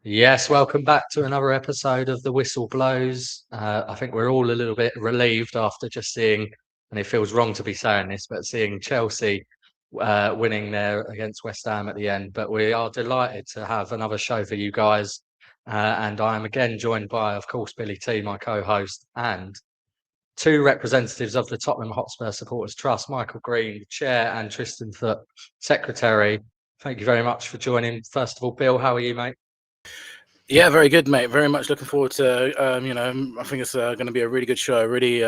Yes, welcome back to another episode of The Whistle Blows. I think we're all a little bit relieved after just seeing, and it feels wrong to be saying this, but seeing Chelsea winning there against West Ham at the end. But we are delighted to have another show for you guys. And I am again joined by, of course, Billie T, my co-host, and two representatives of the Tottenham Hotspur Supporters Trust, Michael Green, Chair, and Tristan Foot, Secretary. Thank you very much for joining. First of all, Bill, how are you, mate? Yeah, very good, mate. Very much looking forward to, I think it's going to be a really good show. Really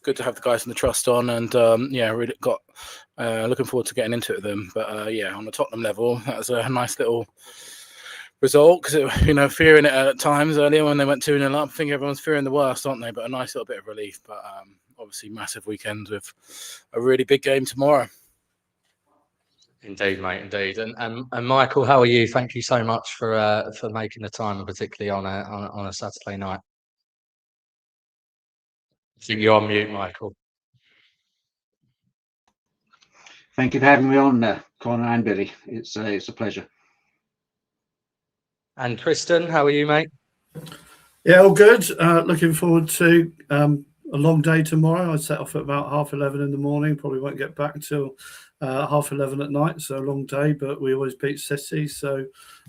good to have the guys from the Trust on, and really got looking forward to getting into it with them. But on the Tottenham level, that was a nice little result because, fearing it at times earlier when they went 2-0 up. I think everyone's fearing the worst, aren't they? But a nice little bit of relief. But obviously, massive weekend with a really big game tomorrow. Indeed, mate. Indeed, and Michael, how are you? Thank you so much for making the time, and particularly on a Saturday night. I think you're on mute, Michael. Thank you for having me on, Connor and Billie. It's a pleasure. And Tristan, how are you, mate? Yeah, all good. Looking forward to a long day tomorrow. I set off at about 11:30 in the morning. Probably won't get back till 11:30 at night. So a long day, but we always beat City. So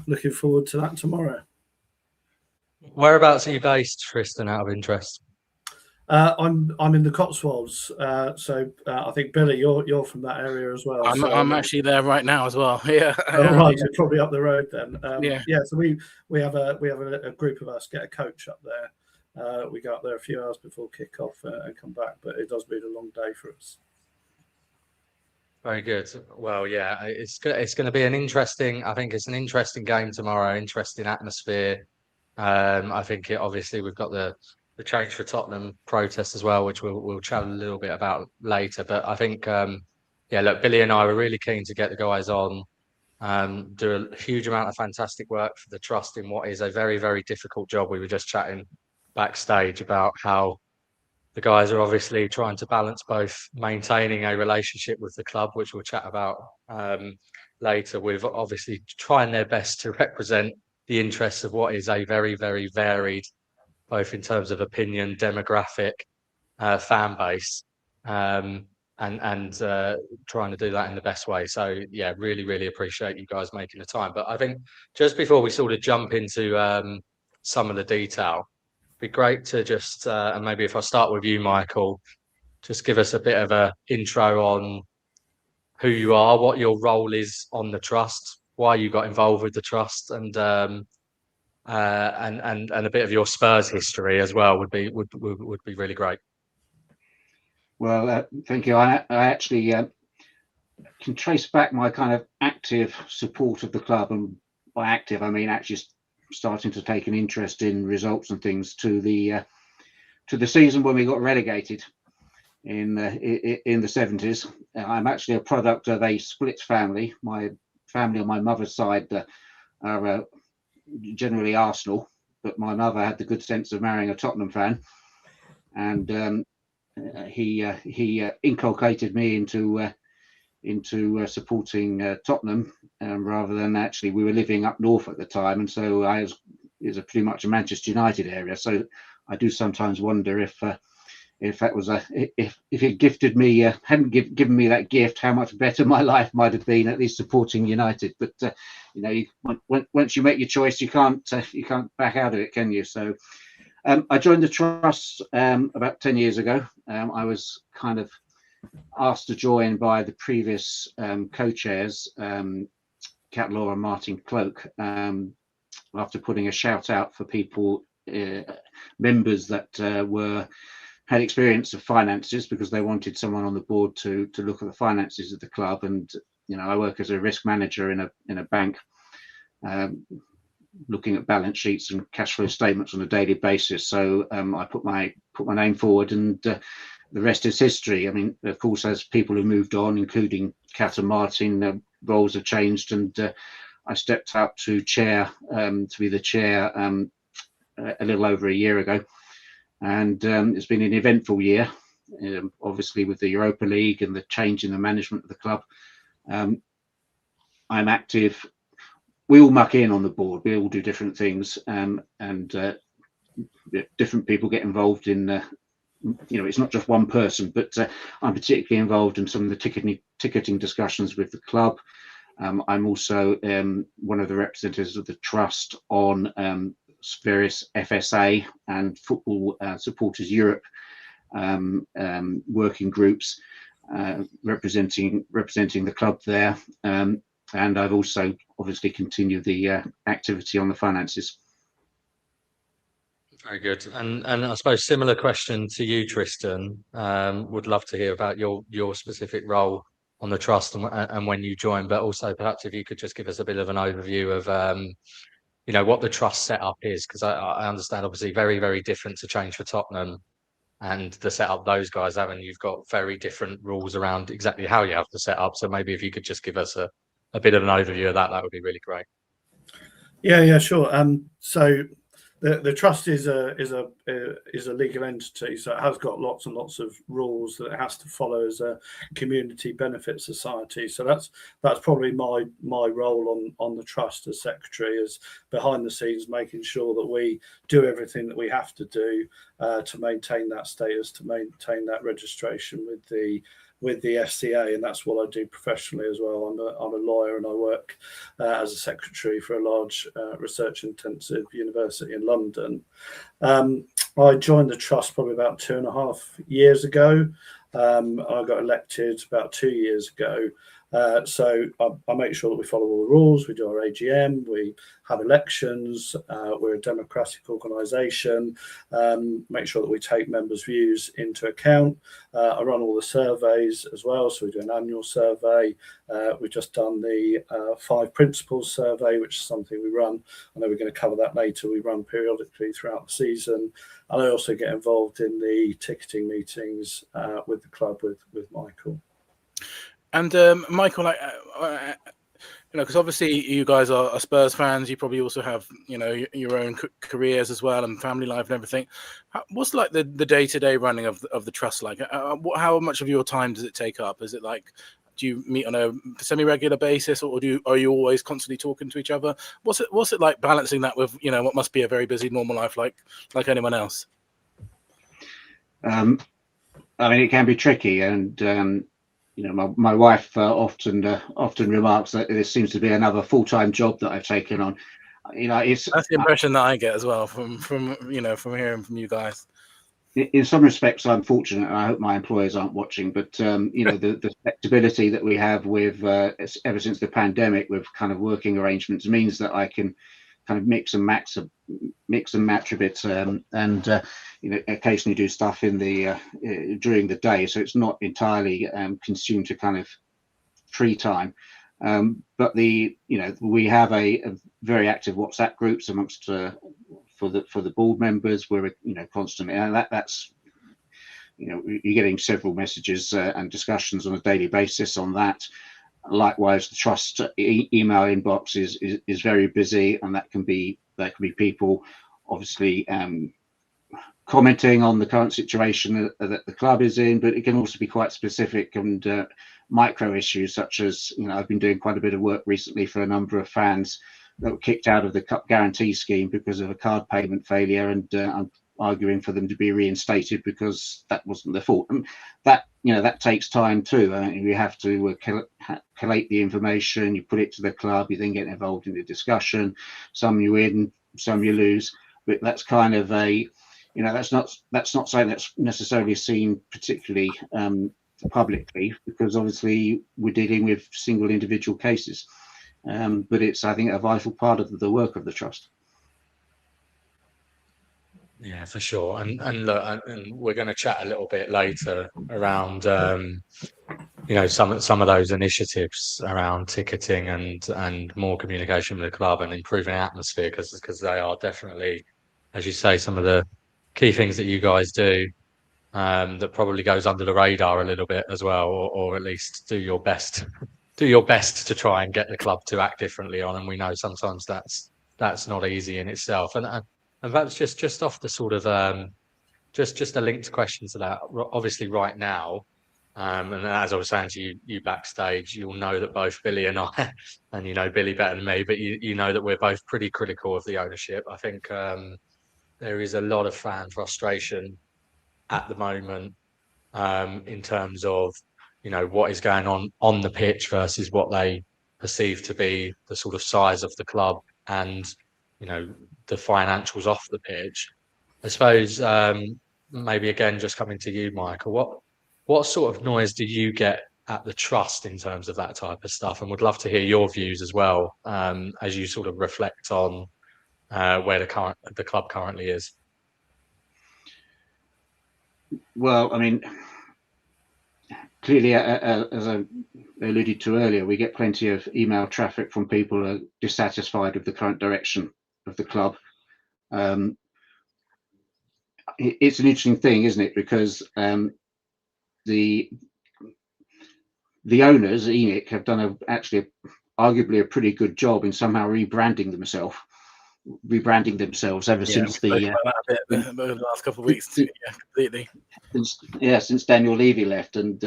looking forward to that tomorrow. Whereabouts are you based, Tristan? Out of interest. I'm in the Cotswolds. So I think Billie, you're from that area as well. I'm actually there right now as well. Yeah. Oh, right, you're probably up the road then. Yeah. So we have a group of us get a coach up there. We go up there a few hours before kick-off and come back, but it does mean a long day for us. Very good. Well, yeah, it's going to be an interesting. I think it's an interesting game tomorrow. Interesting atmosphere. I think obviously we've got the change for Tottenham protest as well, which we'll chat a little bit about later. But I think, look, Billie and I were really keen to get the guys on, do a huge amount of fantastic work for the Trust in what is a very, very difficult job. We were just chatting backstage about how the guys are obviously trying to balance both maintaining a relationship with the club, which we'll chat about later, with obviously trying their best to represent the interests of what is a very, very varied, both in terms of opinion, demographic, fan base, and trying to do that in the best way. So yeah, really, really appreciate you guys making the time. But I think just before we sort of jump into some of the detail, it'd be great to just and maybe if I start with you, Michael, just give us a bit of a intro on who you are, what your role is on the Trust, why you got involved with the Trust, and a bit of your Spurs history as well would be really great. Well, thank you. I actually can trace back my kind of active support of the club, and by active I mean actually starting to take an interest in results and things to the season when we got relegated in the 70s. I'm actually a product of a split family. My family on my mother's side are generally Arsenal, but my mother had the good sense of marrying a Tottenham fan, and he inculcated me into supporting Tottenham, rather than actually, we were living up north at the time, and so it was pretty much a Manchester United area. So I do sometimes wonder if that was if it gifted me, hadn't given me that gift, how much better my life might have been, at least supporting United. But once you make your choice, you can't back out of it, can you? So I joined the Trust about 10 years ago. I was kind of asked to join by the previous co-chairs, Cat Law and Martin Cloak, after putting a shout out for people, members that had experience of finances, because they wanted someone on the board to look at the finances of the club. And I work as a risk manager in a bank, looking at balance sheets and cash flow statements on a daily basis. So I put my name forward, and the rest is history. I mean, of course, as people have moved on, including Cat and Martin, roles have changed, and I stepped up to be the chair a little over a year ago. And it's been an eventful year, obviously, with the Europa League and the change in the management of the club. I'm active we all muck in on the board. We all do different things, and different people get involved in. It's not just one person, but I'm particularly involved in some of the ticketing discussions with the club. I'm also one of the representatives of the trust on various FSA and Football Supporters Europe working groups representing the club there. And I've also obviously continued the activity on the finances. Very good. And I suppose similar question to you, Tristan. Would love to hear about your specific role on the trust and when you joined, but also perhaps if you could just give us a bit of an overview of what the trust setup is, because I understand obviously very, very different to Change for Tottenham and the setup those guys have, and you've got very different rules around exactly how you have the setup. So maybe if you could just give us a bit of an overview of that would be really great. Yeah, sure. So the trust is a legal entity, so it has got lots and lots of rules that it has to follow as a community benefit society. So that's probably my role on the trust as secretary, is behind the scenes making sure that we do everything that we have to do to maintain that status, to maintain that registration with the FCA, and that's what I do professionally as well. I'm a lawyer, and I work as a secretary for a large research-intensive university in London. I joined the trust probably about 2.5 years ago. I got elected about 2 years ago. So I make sure that we follow all the rules. We do our AGM, we have elections, we're a democratic organisation, make sure that we take members' views into account. I run all the surveys as well, so we do an annual survey. We've just done the 5 principles survey, which is something we run. I know we're going to cover that later. We run periodically throughout the season. And I also get involved in the ticketing meetings with the club with Michael. And Michael, because obviously you guys are Spurs fans, you probably also have, your own careers as well and family life and everything. What's like the day-to-day running of the trust like? How much of your time does it take up? Is it like, do you meet on a semi-regular basis, or are you always constantly talking to each other? What's it like balancing that with, what must be a very busy normal life like anyone else? It can be tricky, and my wife often remarks that this seems to be another full-time job that I've taken on. That's the impression that I get as well from hearing from you guys. In some respects, I'm fortunate, and I hope my employers aren't watching. But the flexibility that we have with ever since the pandemic with kind of working arrangements means that I can kind of mix and match a bit, and occasionally do stuff in the during the day, so it's not entirely consumed to kind of free time. But we have a very active WhatsApp groups amongst for the board members. We're constantly, and that's you're getting several messages and discussions on a daily basis on that. Likewise, the trust email inbox is very busy, and that can be people obviously commenting on the current situation that the club is in, but it can also be quite specific and micro issues, such as I've been doing quite a bit of work recently for a number of fans that were kicked out of the cup guarantee scheme because of a card payment failure, and I'm arguing for them to be reinstated because that wasn't their fault. And that that takes time too. You have to collate the information, you put it to the club, you then get involved in the discussion. Some you win, some you lose, but that's kind of a that's not something that's necessarily seen particularly publicly, because obviously we're dealing with single individual cases, but it's, I think, a vital part of the work of the trust. Yeah, for sure. And look, and we're going to chat a little bit later around some of those initiatives around ticketing and more communication with the club and improving atmosphere, because they are definitely, as you say, some of the key things that you guys do that probably goes under the radar a little bit as well, or at least do your best to try and get the club to act differently on. And we know sometimes that's not easy in itself. And perhaps just off the sort of just a linked question to that. Obviously, right now, And as I was saying to you backstage, you'll know that both Billie and I, and you know Billie better than me, but you know that we're both pretty critical of the ownership. I think there is a lot of fan frustration at the moment in terms of, you know, what is going on the pitch versus what they perceive to be the sort of size of the club and, you know, the financials off the pitch. I suppose maybe again just coming to you, Michael, what sort of noise do you get at the trust in terms of that type of stuff? And would love to hear your views as well as you sort of reflect on where the club currently is. Well, I mean, clearly, as I alluded to earlier, we get plenty of email traffic from people who are dissatisfied with the current direction of the club. It's an interesting thing, isn't it? Because the owners, ENIC, have done arguably a pretty good job in somehow rebranding themselves ever since the last couple of weeks. Completely. Since Daniel Levy left, and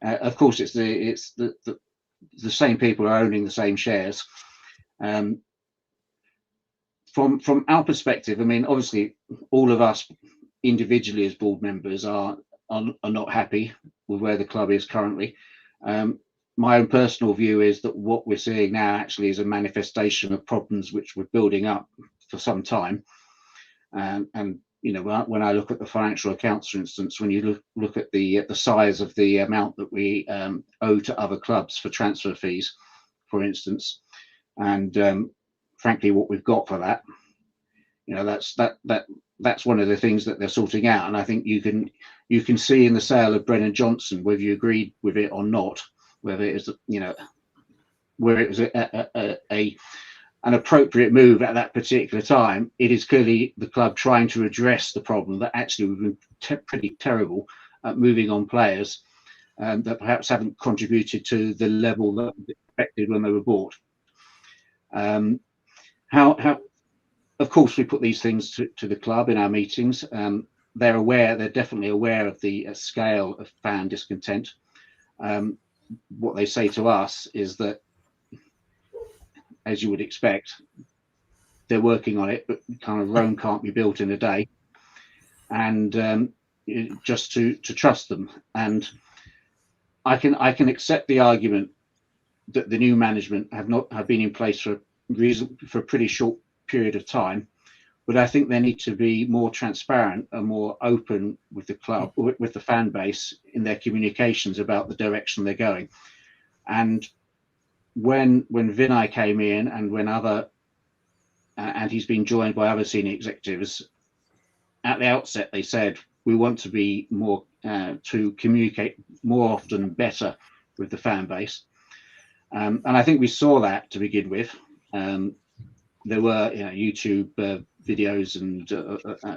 of course it's the same people are owning the same shares. From our perspective, I mean, obviously, all of us individually as board members are not happy with where the club is currently. My own personal view is that what we're seeing now actually is a manifestation of problems which were building up for some time. And you know, when I look at the financial accounts, for instance, when you look at the size of the amount that we owe to other clubs for transfer fees, for instance, and frankly, what we've got for that, you know, that's one of the things that they're sorting out. And I think you can see in the sale of Brennan Johnson, whether you agreed with it or not, whether it is, you know, where it was an appropriate move at that particular time. It is clearly the club trying to address the problem that actually we've been pretty terrible at moving on players that perhaps haven't contributed to the level that was expected when they were bought. How of course we put these things to the club in our meetings. They're definitely aware of the scale of fan discontent. What they say to us is that, as you would expect, they're working on it, but kind of Rome can't be built in a day, and just to trust them. And I can accept the argument that the new management have been in place for a pretty short period of time, but I think they need to be more transparent and more open with the club, with the fan base, in their communications about the direction they're going. And when Vinai came in, and and he's been joined by other senior executives, at the outset they said we want to be more to communicate more often, better with the fan base, and I think we saw that to begin with. There were, you know, YouTube videos and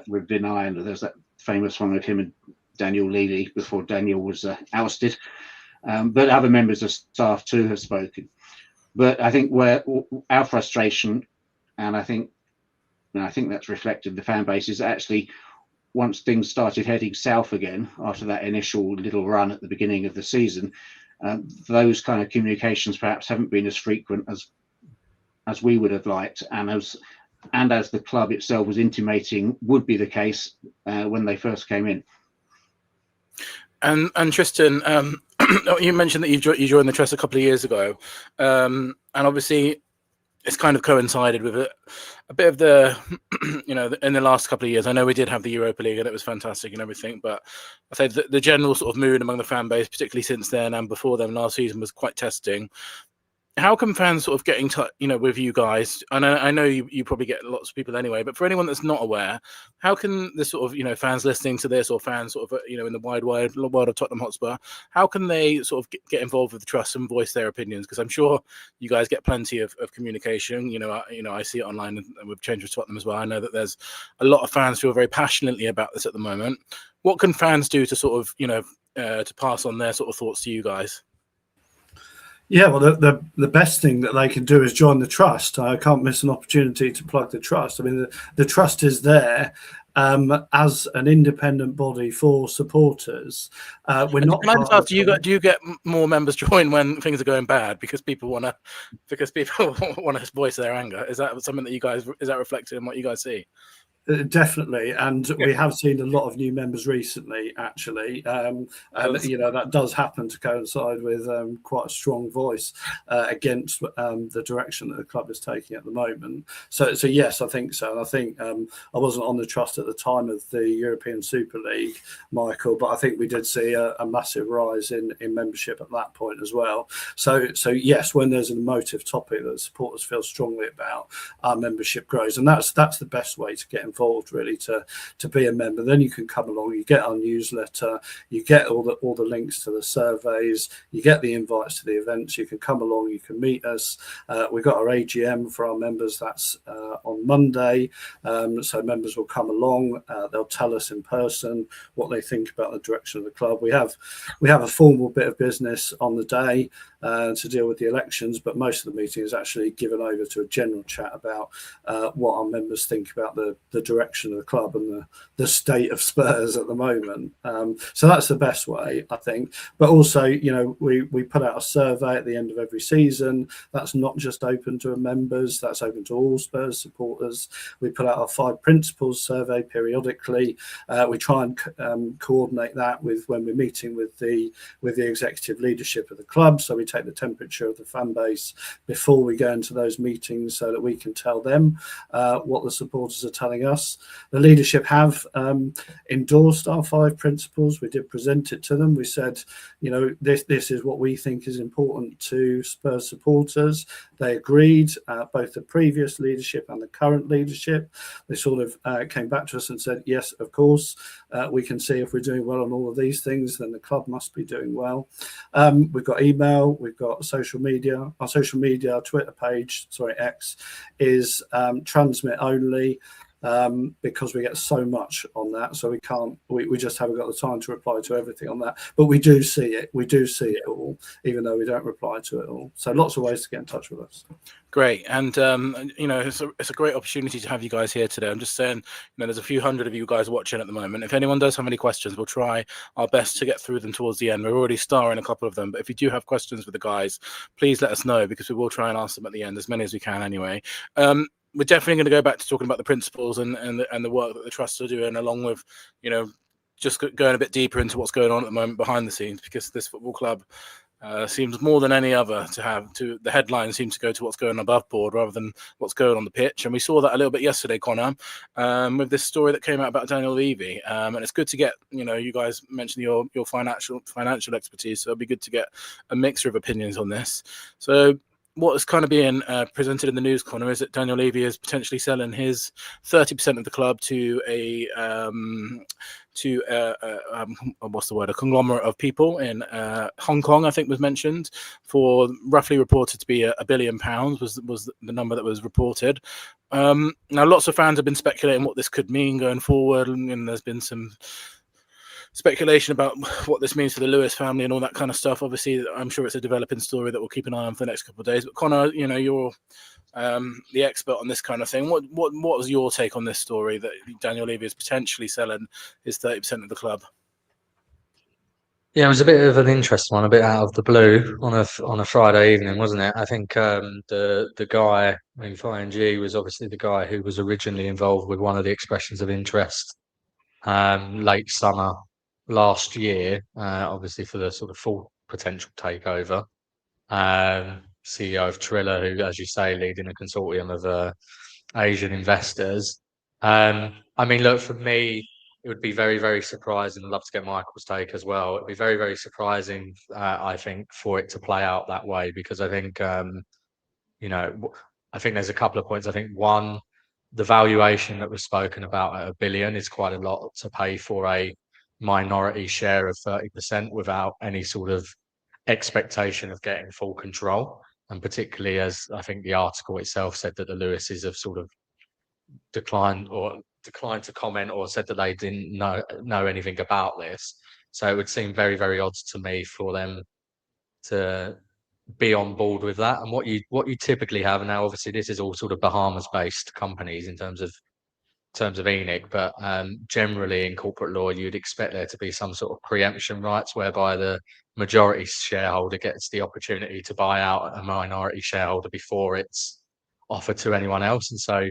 with Vinai, and there's that famous one of him and Daniel Levy before Daniel was ousted. But other members of staff too have spoken. But I think where our frustration, and I think that's reflected in the fan base, is actually once things started heading south again after that initial little run at the beginning of the season, those kind of communications perhaps haven't been as frequent as we would have liked, and as the club itself was intimating would be the case when they first came in. And Tristan, you mentioned that you joined the trust a couple of years ago, and obviously it's kind of coincided with a bit of the, you know, in the last couple of years. I know we did have the Europa League and it was fantastic and everything, but I think the general sort of mood among the fan base, particularly since then and before then last season, was quite testing. How can fans sort of get in touch, you know, with you guys? And I know you probably get lots of people anyway, but for anyone that's not aware, how can the sort of, you know, fans listening to this, or fans sort of, you know, in the wide world of Tottenham Hotspur, how can they sort of get involved with the trust and voice their opinions? Because I'm sure you guys get plenty of communication. You know, I see it online and with Change for Tottenham as well. I know that there's a lot of fans feel very passionately about this at the moment. What can fans do to sort of, you know, to pass on their sort of thoughts to you guys? Yeah, well, the best thing that they can do is join the trust. I can't miss an opportunity to plug the trust. I mean, the trust is there as an independent body for supporters, we're not. Can I just ask, do you get more members join when things are going bad because people want to voice their anger? Is that something that is that reflected in what you guys see? Definitely, and we have seen a lot of new members recently, actually, and that does happen to coincide with quite a strong voice against the direction that the club is taking at the moment. So yes, I think so, and I think I wasn't on the trust at the time of the European Super League, Michael, but I think we did see a massive rise in membership at that point as well. So yes, when there's an emotive topic that supporters feel strongly about, our membership grows, and that's the best way to get involved, really, to be a member. Then you can come along, you get our newsletter, you get all the links to the surveys, you get the invites to the events, you can come along, you can meet us. We've got our AGM for our members, that's on Monday, so members will come along, they'll tell us in person what they think about the direction of the club. We have a formal bit of business on the day to deal with the elections, but most of the meeting is actually given over to a general chat about what our members think about the direction of the club and the state of Spurs at the moment. So that's the best way, I think. But also, we put out a survey at the end of every season. That's not just open to members, that's open to all Spurs supporters. We put out our 5 principles survey periodically. We try and coordinate that with when we're meeting with the executive leadership of the club. So we take the temperature of the fan base before we go into those meetings so that we can tell them what the supporters are telling us. The leadership have endorsed our 5 principles. We did present it to them. We said, this is what we think is important to Spurs supporters. They agreed, both the previous leadership and the current leadership. They sort of came back to us and said, yes, of course, we can see if we're doing well on all of these things, then the club must be doing well. We've got email, we've got social media. Our social media, our Twitter page, X, is transmit only. Because we get so much on that, so we just haven't got the time to reply to everything on that, but we do see it all, even though we don't reply to it all. So lots of ways to get in touch with us. Great. And it's a great opportunity to have you guys here today. I'm just saying, there's a few hundred of you guys watching at the moment. If anyone does have any questions, we'll try our best to get through them towards the end. We're already starring a couple of them, but if you do have questions with the guys, please let us know, because we will try and answer them at the end, as many as we can anyway. We're definitely going to go back to talking about the principles and the work that the trusts are doing, along with, just going a bit deeper into what's going on at the moment behind the scenes, because this football club seems more than any other the headlines seem to go to what's going above board rather than what's going on the pitch. And we saw that a little bit yesterday, Connor, with this story that came out about Daniel Levy. And it's good to get, you guys mentioned your financial expertise, so it'll be good to get a mixture of opinions on this. So what is kind of being presented in the news, Connor, is that Daniel Levy is potentially selling his 30% of the club to a conglomerate of people in Hong Kong, I think was mentioned, for roughly reported to be £1 billion was the number that was reported. Now, lots of fans have been speculating what this could mean going forward, and there's been some speculation about what this means for the Lewis family and all that kind of stuff. Obviously, I'm sure it's a developing story that we'll keep an eye on for the next couple of days. But Connor, you're the expert on this kind of thing. What was your take on this story that Daniel Levy is potentially selling his 30% of the club? Yeah, it was a bit of an interesting one, a bit out of the blue on a Friday evening, wasn't it? I think the guy in ING was obviously the guy who was originally involved with one of the expressions of interest late summer last year, obviously for the sort of full potential takeover. CEO of Triller, who, as you say, leading a consortium of Asian investors. Look, for me, it would be very, very surprising. I'd love to get Michael's take as well. It'd be very, very surprising, I think, for it to play out that way, because I think, I think there's a couple of points. I think one, the valuation that was spoken about at £1 billion is quite a lot to pay for a minority share of 30% without any sort of expectation of getting full control. And particularly as I think the article itself said that the Lewises have sort of declined to comment, or said that they didn't know anything about this. So it would seem very, very odd to me for them to be on board with that. And what you typically have now, obviously this is all sort of Bahamas based companies in terms of terms of ENIC, but generally in corporate law, you'd expect there to be some sort of preemption rights whereby the majority shareholder gets the opportunity to buy out a minority shareholder before it's offered to anyone else. And so,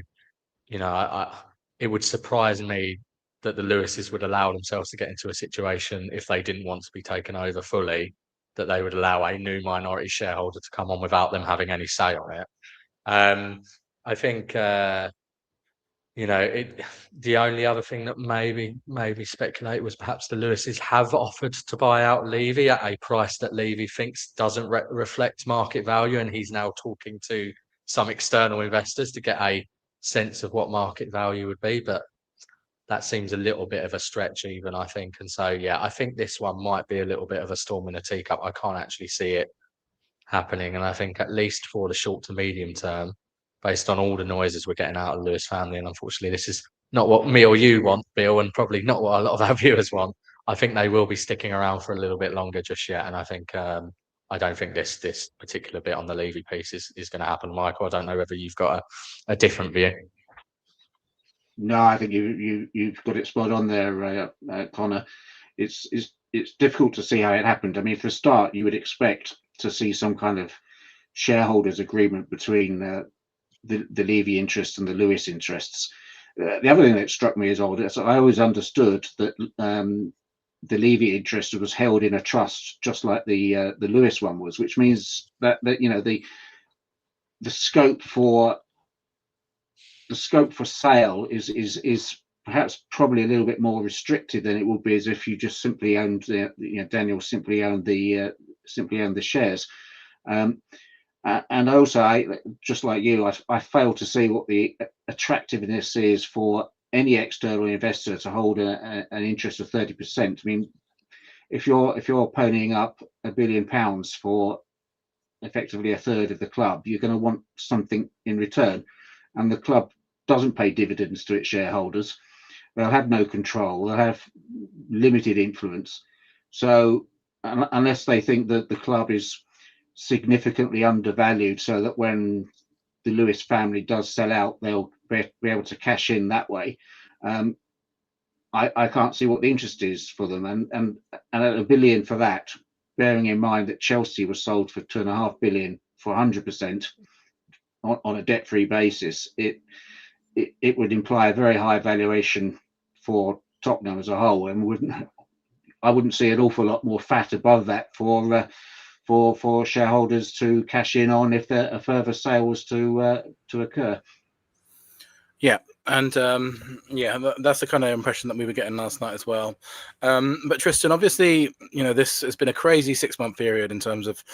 you know, it would surprise me that the Lewises would allow themselves to get into a situation if they didn't want to be taken over fully, that they would allow a new minority shareholder to come on without them having any say on it. I think, you know, the only other thing that maybe speculate was perhaps the Lewises have offered to buy out Levy at a price that Levy thinks doesn't reflect market value, and he's now talking to some external investors to get a sense of what market value would be. But that seems a little bit of a stretch even, I think. And so, yeah, I think this one might be a little bit of a storm in a teacup. I can't actually see it happening. And I think at least for the short to medium term, based on all the noises we're getting out of the Lewis family, and unfortunately this is not what me or you want, Bill, and probably not what a lot of our viewers want, I think they will be sticking around for a little bit longer just yet. And I think I don't think this particular bit on the Levy piece is going to happen. Michael, I don't know whether you've got a different view. No, I think you've got it spot on there, Connor. It's difficult to see how it happened. I mean, for a start, you would expect to see some kind of shareholders agreement between the Levy interests and the Lewis interests. The other thing that struck me as odd is I always understood that the Levy interest was held in a trust, just like the Lewis one was, which means that you know the scope for sale is perhaps probably a little bit more restricted than it would be as if you just simply owned Daniel simply owned the shares. And also, I just like you, I fail to see what the attractiveness is for any external investor to hold an interest of 30%. I mean, if you're ponying up £1 billion for effectively a third of the club, you're going to want something in return, and the club doesn't pay dividends to its shareholders. They'll have no control. They'll have limited influence. So unless they think that the club is significantly undervalued, so that when the Lewis family does sell out, they'll be able to cash in that way, I can't see what the interest is for them. And at £1 billion for that, bearing in mind that Chelsea was sold for £2.5 billion for 100% on a debt-free basis, it would imply a very high valuation for Tottenham as a whole, and I wouldn't see an awful lot more fat above that for shareholders to cash in on if a further sale was to occur. Yeah, and that's the kind of impression that we were getting last night as well. But Tristan, obviously, you know, this has been a crazy 6-month period in terms of,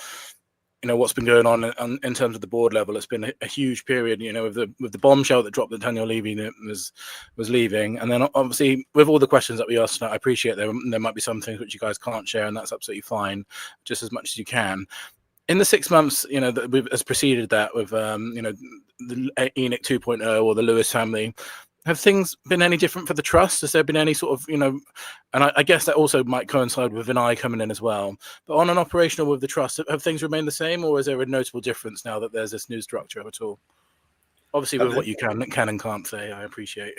you know, what's been going on in terms of the board level. It's been a huge period, you know, with the bombshell that dropped that Daniel Levy was leaving, and then obviously with all the questions that we asked tonight, I appreciate there might be some things which you guys can't share, and that's absolutely fine, just as much as you can. In the 6 months, you know, that has preceded that with, you know, the ENIC 2.0 or the Lewis family, have things been any different for the trust? Has there been any sort of, you know, and I guess that also might coincide with Vinai coming in as well, but on an operational with the trust, have things remained the same, or is there a notable difference now that there's this new structure at all? Obviously, with what you can and can't say, I appreciate.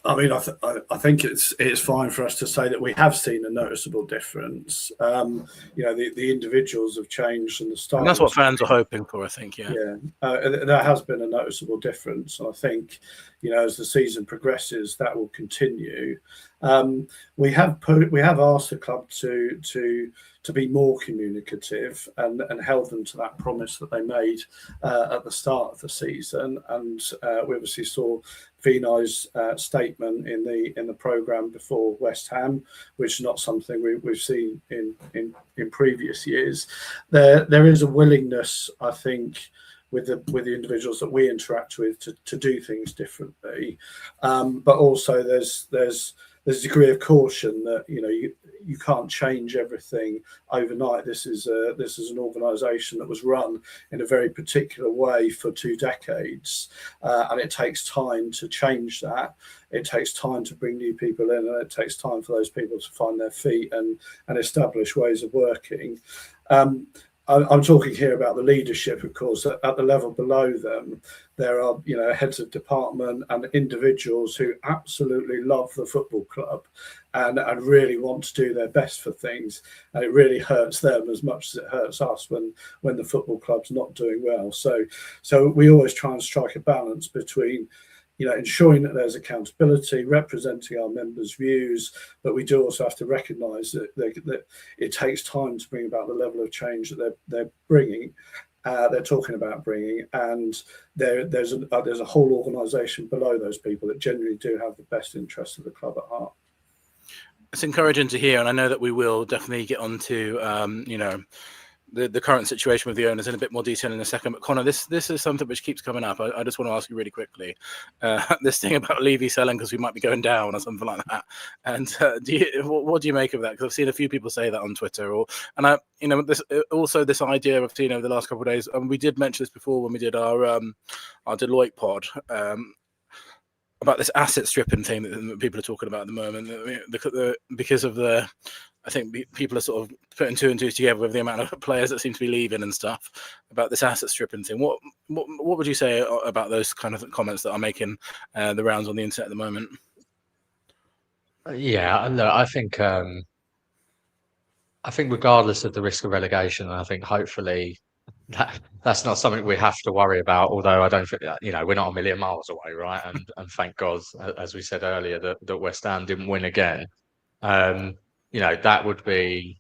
I mean, I think it's fine for us to say that we have seen a noticeable difference. You know, the individuals have changed and the style. And that's what fans are hoping for, I think. Yeah. There has been a noticeable difference. I think, you know, as the season progresses, that will continue. We have asked the club to be more communicative and held them to that promise that they made at the start of the season. And we obviously saw Vinai's statement in the programme before West Ham, which is not something we've seen in previous years. There is a willingness, I think, with the individuals that we interact with to do things differently, but also there's a degree of caution that, you know, you can't change everything overnight. This is an organisation that was run in a very particular way for 2 decades, and it takes time to change that. It takes time to bring new people in, and it takes time for those people to find their feet and establish ways of working. I'm talking here about the leadership, of course. At the level below them, there are, heads of department and individuals who absolutely love the football club and really want to do their best for things. And it really hurts them as much as it hurts us when the football club's not doing well. So we always try and strike a balance between ensuring that there's accountability, representing our members' views, but we do also have to recognise that it takes time to bring about the level of change that they're bringing. They're talking about bringing, and there's a whole organisation below those people that generally do have the best interests of the club at heart. It's encouraging to hear, and I know that we will definitely get on to the current situation with the owners in a bit more detail in a second. But Connor, this is something which keeps coming up. I just want to ask you really quickly, this thing about Levy selling because we might be going down or something like that. And what do you make of that? Because I've seen a few people say that on Twitter, this idea of over the last couple of days. And we did mention this before when we did our Deloitte pod. About this asset stripping thing that people are talking about at the moment, because of I think people are sort of putting two and two together with the amount of players that seem to be leaving and stuff about this asset stripping thing. What would you say about those kind of comments that are making the rounds on the internet at the moment? Yeah, look, I think regardless of the risk of relegation, I think hopefully that's not something we have to worry about. Although I don't think we're not a million miles away, right? And thank God, as we said earlier, that West Ham didn't win again. That would be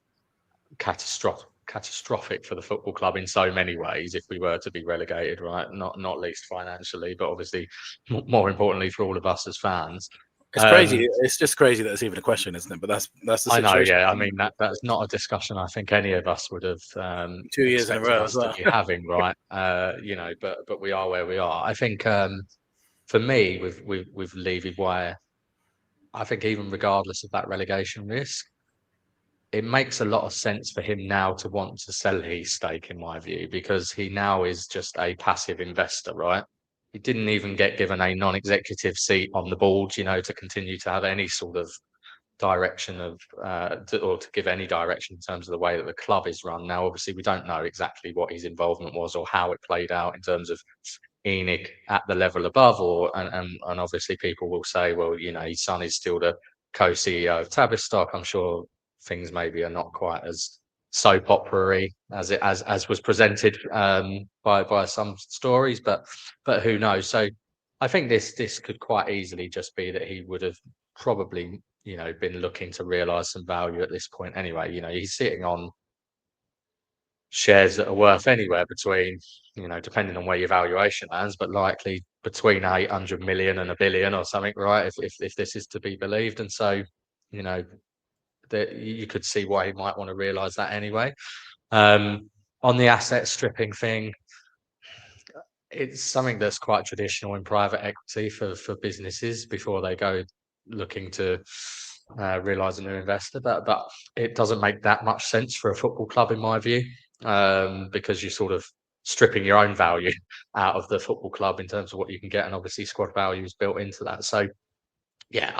catastrophic for the football club in so many ways if we were to be relegated, right? Not least financially, but obviously more importantly for all of us as fans. It's crazy. It's just crazy that it's even a question, isn't it? But that's the situation. I know, yeah. I mean, that's not a discussion I think any of us would have 2 years in a row us to be having, right? But we are where we are. I think for me, with Levy, why I think even regardless of that relegation risk, it makes a lot of sense for him now to want to sell his stake, in my view, because he now is just a passive investor, right? He didn't even get given a non-executive seat on the board, to continue to have any sort of direction of or to give any direction in terms of the way that the club is run. Now, obviously, we don't know exactly what his involvement was or how it played out in terms of ENIC at the level above, and obviously people will say, well, his son is still the co-CEO of Tavistock. I'm sure things maybe are not quite as soap opera-y as was presented by some stories, but who knows? So I think this could quite easily just be that he would have probably been looking to realise some value at this point anyway. He's sitting on shares that are worth anywhere between, depending on where your valuation lands, but likely between 800 million and 1 billion or something, right? If this is to be believed, and so that you could see why he might want to realise that anyway. On the asset stripping thing, it's something that's quite traditional in private equity for businesses before they go looking to realise a new investor, but it doesn't make that much sense for a football club in my view, because you're sort of stripping your own value out of the football club in terms of what you can get, and obviously squad value is built into that. So yeah,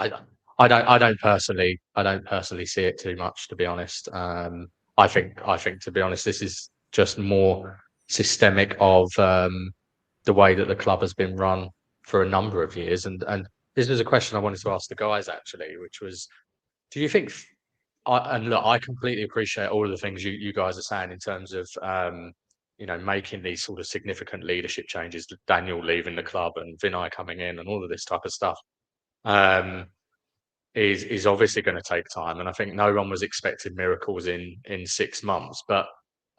I don't personally see it too much, to be honest. I think to be honest, this is just more systemic of the way that the club has been run for a number of years, and this was a question I wanted to ask the guys actually, which was, do you think? And look, I completely appreciate all of the things you guys are saying in terms of making these sort of significant leadership changes, Daniel leaving the club and Vinai coming in, and all of this type of stuff. Is obviously going to take time, and I think no one was expecting miracles in 6 months. But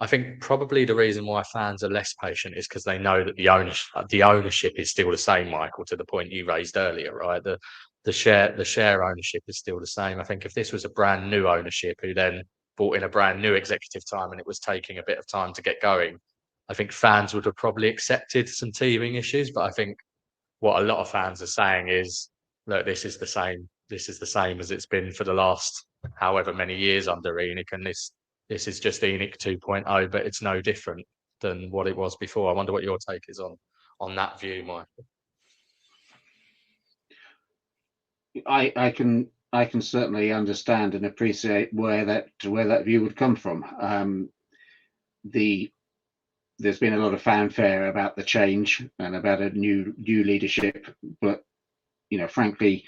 I think probably the reason why fans are less patient is because they know that the ownership is still the same, Michael. To the point you raised earlier, right? The share ownership is still the same. I think if this was a brand new ownership who then brought in a brand new executive time and it was taking a bit of time to get going, I think fans would have probably accepted some teething issues. But I think what a lot of fans are saying is, look, this is the same. This is the same as it's been for the last however many years under ENIC, and this is just ENIC 2.0, but it's no different than what it was before. I wonder what your take is on that view, Michael. I can certainly understand and appreciate where that view would come from. there's been a lot of fanfare about the change and about a new leadership, but frankly,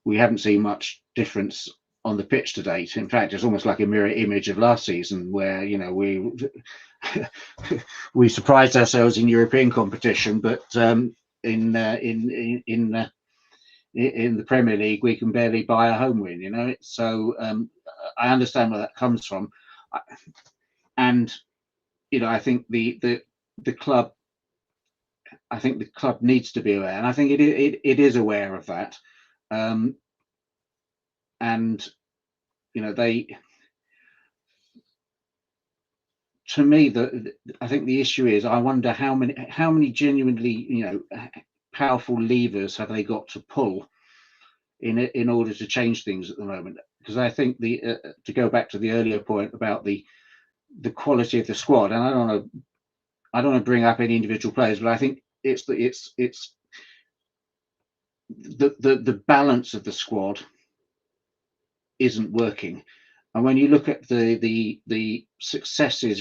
we haven't seen much difference on the pitch to date. In fact, it's almost like a mirror image of last season, where we surprised ourselves in European competition, but in the Premier League we can barely buy a home win. So I understand where that comes from, and I think the club needs to be aware, and I think it is aware of that. And to me, I think the issue is, I wonder how many genuinely powerful levers have they got to pull in order to change things at the moment. Because I think to go back to the earlier point about the quality of the squad, and I don't want to bring up any individual players, but I think it's the balance of the squad isn't working. And when you look at the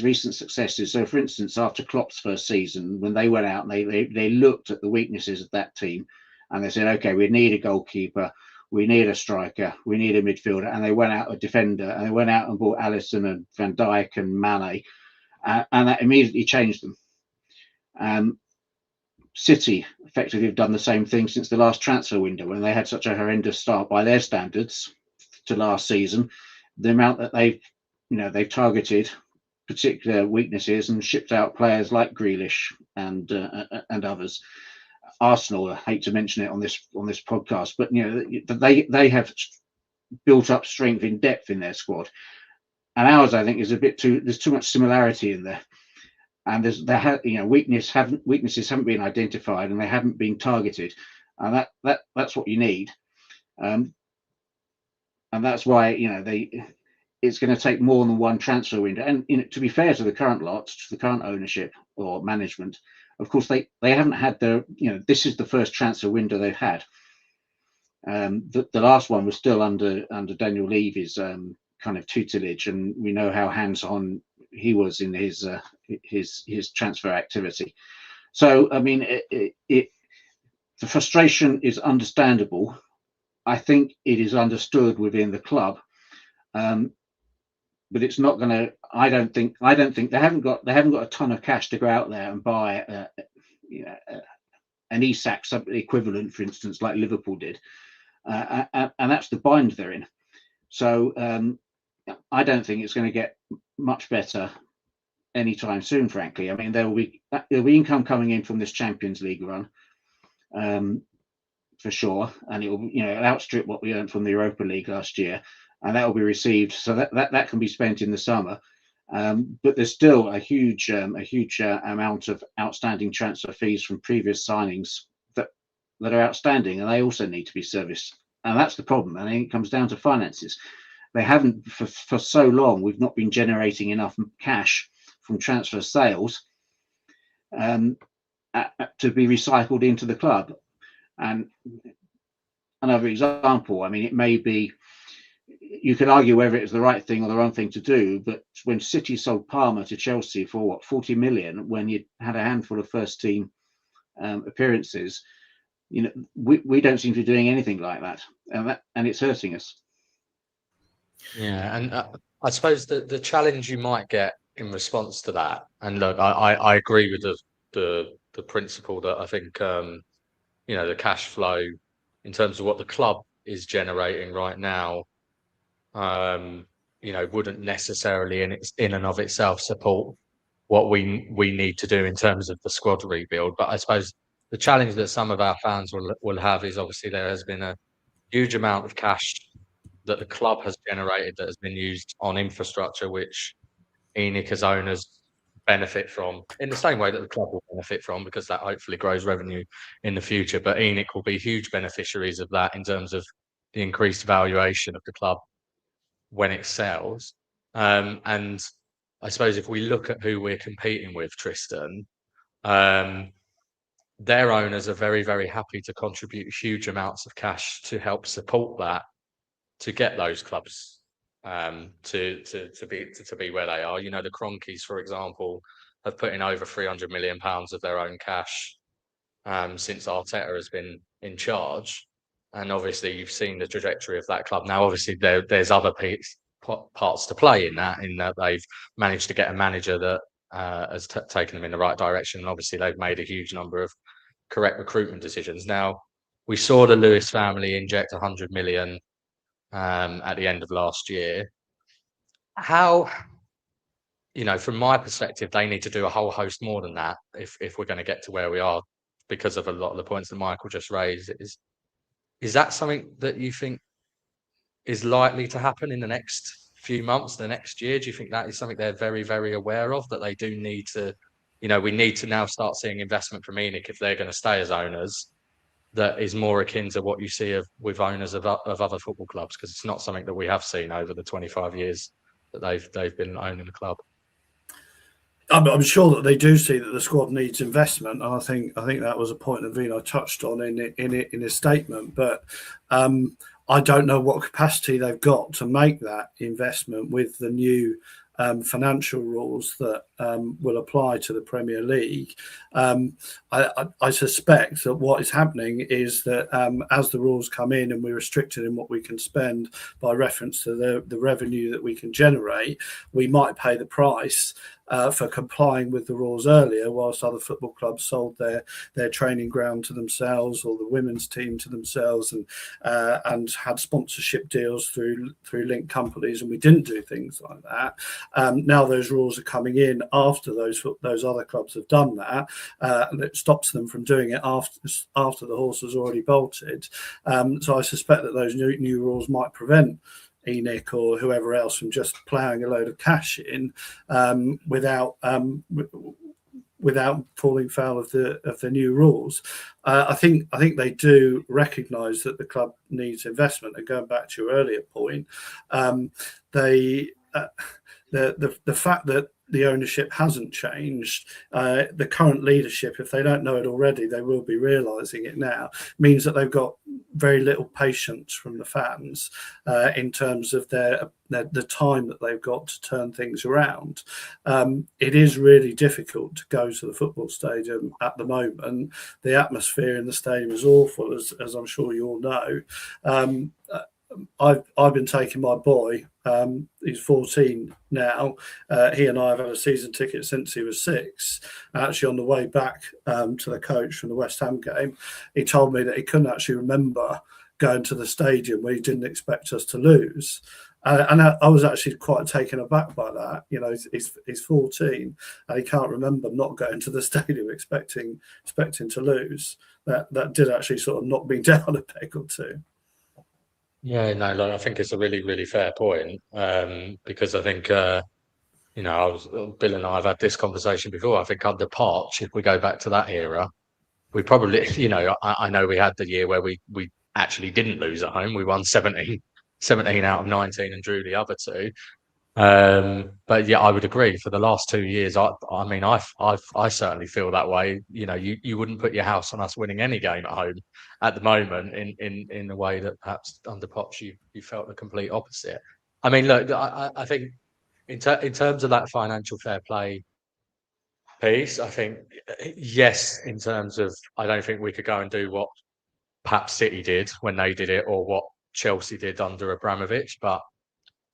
recent successes, so for instance, after Klopp's first season, when they went out and they looked at the weaknesses of that team, and they said, okay, we need a goalkeeper, we need a striker, we need a midfielder, and they went out a defender, and they went out and bought Alisson and Van Dijk and Mane, and that immediately changed them. City effectively have done the same thing since the last transfer window, when they had such a horrendous start by their standards to last season. The amount that they've targeted particular weaknesses and shipped out players like Grealish and others. Arsenal, I hate to mention it on this podcast, but they have built up strength in depth in their squad, and ours, I think, is there's too much similarity in there, and weaknesses haven't been identified and they haven't been targeted, and that's what you need. And that's why it's going to take more than one transfer window. And to be fair to the current lot, to the current ownership or management, of course they haven't had this is the first transfer window they've had. The last one was still under Daniel Levy's kind of tutelage, and we know how hands-on he was in his transfer activity. So I mean, the frustration is understandable. I think it is understood within the club, but it's not going to. I don't think they haven't got a ton of cash to go out there and buy an Isak equivalent, for instance, like Liverpool did, and that's the bind they're in. So I don't think it's going to get much better anytime soon. Frankly, I mean, there'll be income coming in from this Champions League run. For sure, and it will outstrip what we earned from the Europa League last year, and that will be received, so that can be spent in the summer. But there's still a huge amount of outstanding transfer fees from previous signings that are outstanding, and they also need to be serviced. And that's the problem. I think it comes down to finances. They haven't for so long. We've not been generating enough cash from transfer sales to be recycled into the club. And another example, I mean, it may be, you could argue whether it was the right thing or the wrong thing to do, but when City sold Palmer to Chelsea for 40 million, when you had a handful of first team appearances, we don't seem to be doing anything like that, and it's hurting us. Yeah, and I suppose the challenge you might get in response to that, and look, I agree with the principle that I think the cash flow in terms of what the club is generating right now, wouldn't necessarily in and of itself support what we need to do in terms of the squad rebuild. But I suppose the challenge that some of our fans will have is, obviously there has been a huge amount of cash that the club has generated that has been used on infrastructure, which ENIC as owners benefit from in the same way that the club will benefit from, because that hopefully grows revenue in the future. But ENIC will be huge beneficiaries of that in terms of the increased valuation of the club when it sells. And I suppose if we look at who we're competing with, Tristan, their owners are very, very happy to contribute huge amounts of cash to help support that, to get those clubs to be where they are. You know, the Cronkies, for example, have put in over £300 million of their own cash since Arteta has been in charge. And obviously, you've seen the trajectory of that club. Now, obviously, there's other parts to play in that they've managed to get a manager that has taken them in the right direction. And obviously, they've made a huge number of correct recruitment decisions. Now, we saw the Lewis family inject 100 million at the end of last year. How, you know, from my perspective, they need to do a whole host more than that if we're going to get to where we are, because of a lot of the points that Michael just raised. Is that something that you think is likely to happen in the next few months, the next year? Do you think that is something they're very, very aware of, that they do need to, you know, we need to now start seeing investment from ENIC if they're going to stay as owners, that is more akin to what you see with owners of other football clubs, because it's not something that we have seen over the 25 years that they've been owning the club. I'm sure that they do see that the squad needs investment, and I think that was a point that Vinai touched on in his statement. But I don't know what capacity they've got to make that investment with the new financial rules that will apply to the Premier League. I suspect that what is happening is that as the rules come in and we're restricted in what we can spend by reference to the revenue that we can generate, we might pay the price for complying with the rules earlier, whilst other football clubs sold their training ground to themselves or the women's team to themselves, and had sponsorship deals through linked companies, and we didn't do things like that. Now those rules are coming in after those other clubs have done that, and it stops them from doing it after the horse has already bolted. So I suspect that those new rules might prevent ENIC or whoever else from just ploughing a load of cash in without falling foul of the new rules. I think they do recognise that the club needs investment. And going back to your earlier point, the fact that the ownership hasn't changed, the current leadership, if they don't know it already, they will be realising it now, means that they've got very little patience from the fans in terms of the time that they've got to turn things around. It is really difficult to go to the football stadium at the moment. The atmosphere in the stadium is awful, as I'm sure you all know. I've been taking my boy, he's 14 now. He and I have had a season ticket since he was 6. Actually, on the way back to the coach from the West Ham game, he told me that he couldn't actually remember going to the stadium where he didn't expect us to lose. And I was actually quite taken aback by that. You know, he's 14 and he can't remember not going to the stadium expecting to lose. That did actually sort of knock me down a peg or two. Yeah, no, look, I think it's a really, really fair point, because I think, you know, Bill and I have had this conversation before. I think under Poch, if we go back to that era, we probably, you know, I know we had the year where we actually didn't lose at home. We won 17 out of 19 and drew the other 2. But yeah, I would agree. For the last 2 years, I mean, I certainly feel that way. You know, you wouldn't put your house on us winning any game at home at the moment in a way that perhaps under Poch you felt the complete opposite. I mean, look, I think in terms of that financial fair play piece, I think yes, in terms of, I don't think we could go and do what perhaps City did when they did it, or what Chelsea did under Abramovich, but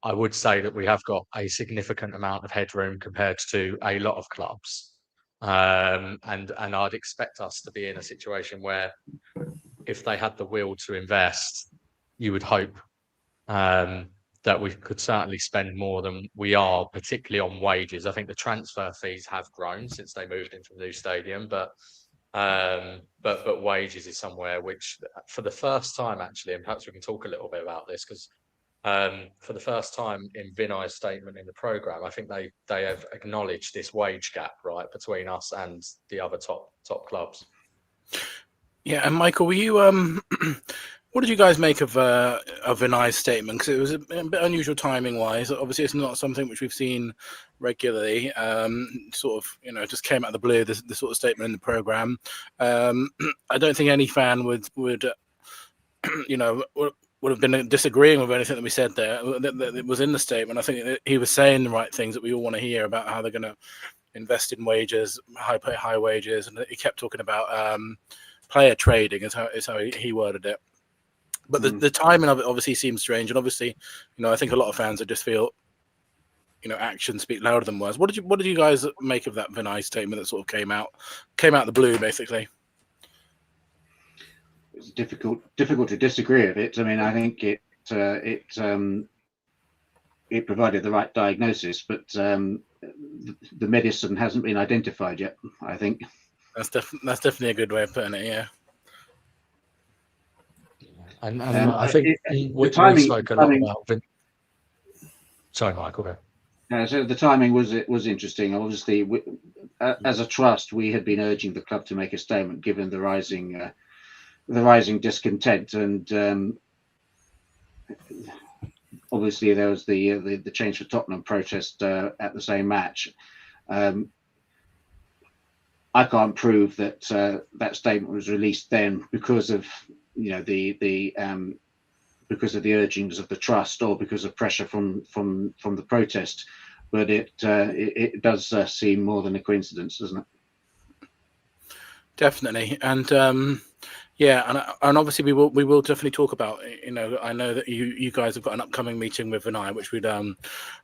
I would say that we have got a significant amount of headroom compared to a lot of clubs. And I'd expect us to be in a situation where if they had the will to invest, you would hope that we could certainly spend more than we are, particularly on wages. I think the transfer fees have grown since they moved into the new stadium, but wages is somewhere which, for the first time actually, and perhaps we can talk a little bit about this, because for the first time in Vinai's statement in the programme, I think they have acknowledged this wage gap, right, between us and the other top clubs. Yeah, and Michael, were you what did you guys make of Vinai's statement? Because it was a bit unusual timing-wise. Obviously, it's not something which we've seen regularly. Sort of, you know, just came out of the blue, the sort of statement in the programme. I don't think any fan would you know, would have been disagreeing with anything that we said there. That was in the statement. I think that he was saying the right things that we all want to hear about how they're going to invest in wages, high wages, and he kept talking about player trading is how he worded it. But the timing of it obviously seems strange, and obviously, I think a lot of fans just feel, actions speak louder than words. What did you guys make of that Vinai statement that sort of came out the blue, basically? It's difficult to disagree with it. I mean, I think it provided the right diagnosis, but the medicine hasn't been identified yet, I think. That's definitely a good way of putting it, yeah. And I think we spoke a lot about. Sorry, Michael. So the timing was interesting. Obviously, as a trust, we had been urging the club to make a statement, given the rising discontent, and obviously there was the Change for Tottenham protest at the same match. I can't prove that that statement was released then because of because of the urgings of the trust or because of pressure from the protest, but it does seem more than a coincidence, doesn't it? Definitely, and yeah, and obviously we will definitely talk about. I know that you guys have got an upcoming meeting with Vinai, which we'd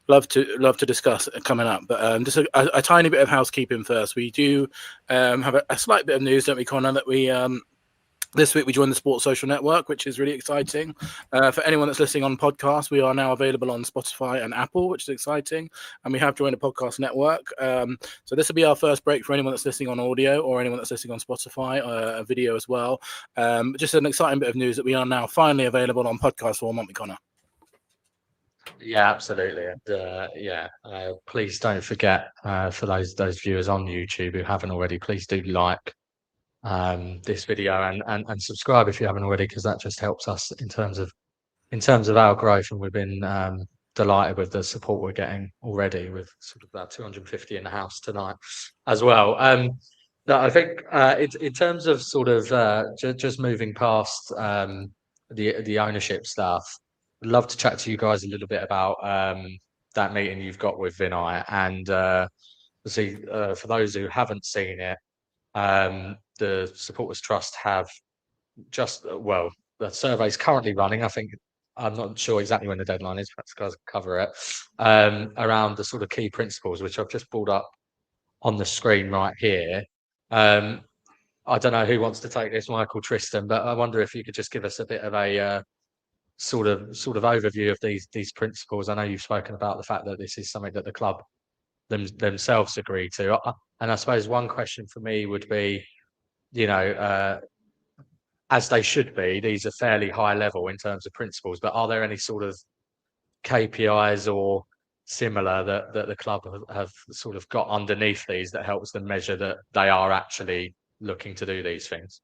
love to discuss coming up. But just a tiny bit of housekeeping first. We do have a slight bit of news, don't we, Connor? That we this week we joined the Sports Social Network, which is really exciting. For anyone that's listening on podcasts, we are now available on Spotify and Apple, which is exciting. And we have joined a podcast network. So this will be our first break for anyone that's listening on audio or anyone that's listening on Spotify, a video as well. Just an exciting bit of news that we are now finally available on podcast form, aren't we, Connor? Yeah, absolutely. And please don't forget, for those viewers on YouTube who haven't already, please do like this video and subscribe if you haven't already, because that just helps us in terms of our growth, and we've been delighted with the support we're getting already, with sort of about 250 in the house tonight as well. No, I think in terms of sort of just moving past the ownership stuff, I'd love to chat to you guys a little bit about that meeting you've got with Vinai, and see for those who haven't seen it. The Supporters Trust have the survey's currently running. I think I'm not sure exactly when the deadline is, perhaps guys cover it, around the sort of key principles, which I've just pulled up on the screen right here. I don't know who wants to take this, Michael, Tristan, but I wonder if you could just give us a bit of a sort of overview of these principles. I know you've spoken about the fact that this is something that the club themselves agree to, and I suppose one question for me would be, as they should be, these are fairly high level in terms of principles, but are there any sort of KPIs or similar that the club have sort of got underneath these that helps them measure that they are actually looking to do these things?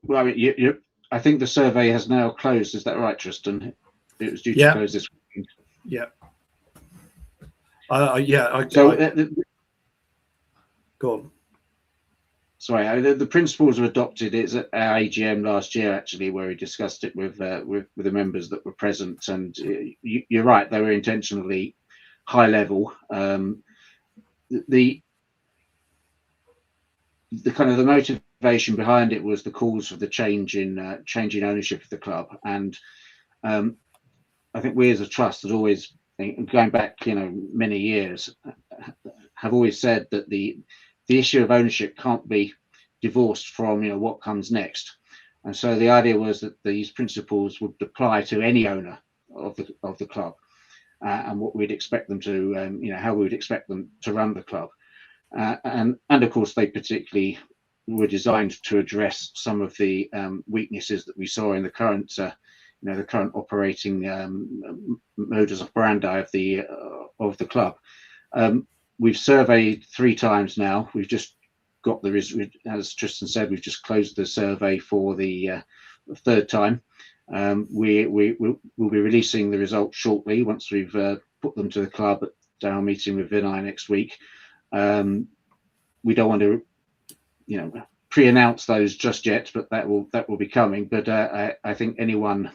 Well, I mean, I think the survey has now closed. Is that right, Tristan? It was due to close this week. Yeah. Go on. Sorry, the principles were adopted. It's at our AGM last year, actually, where we discussed it with the members that were present. And you're right; they were intentionally high level. The kind of the motivation behind it was the calls for the change in ownership of the club, and I think we as a trust had always, going back many years, have always said that the issue of ownership can't be divorced from what comes next, and so the idea was that these principles would apply to any owner of the club, and what we'd expect them to how we would expect them to run the club, and of course they particularly were designed to address some of the weaknesses that we saw in the current the current operating modus operandi of the club. We've surveyed 3 times now. We've just got as Tristan said, we've just closed the survey for the 3rd time. We'll be releasing the results shortly once we've put them to the club at our meeting with Vinai next week. We don't want to, pre-announce those just yet, but that will be coming. But I think anyone,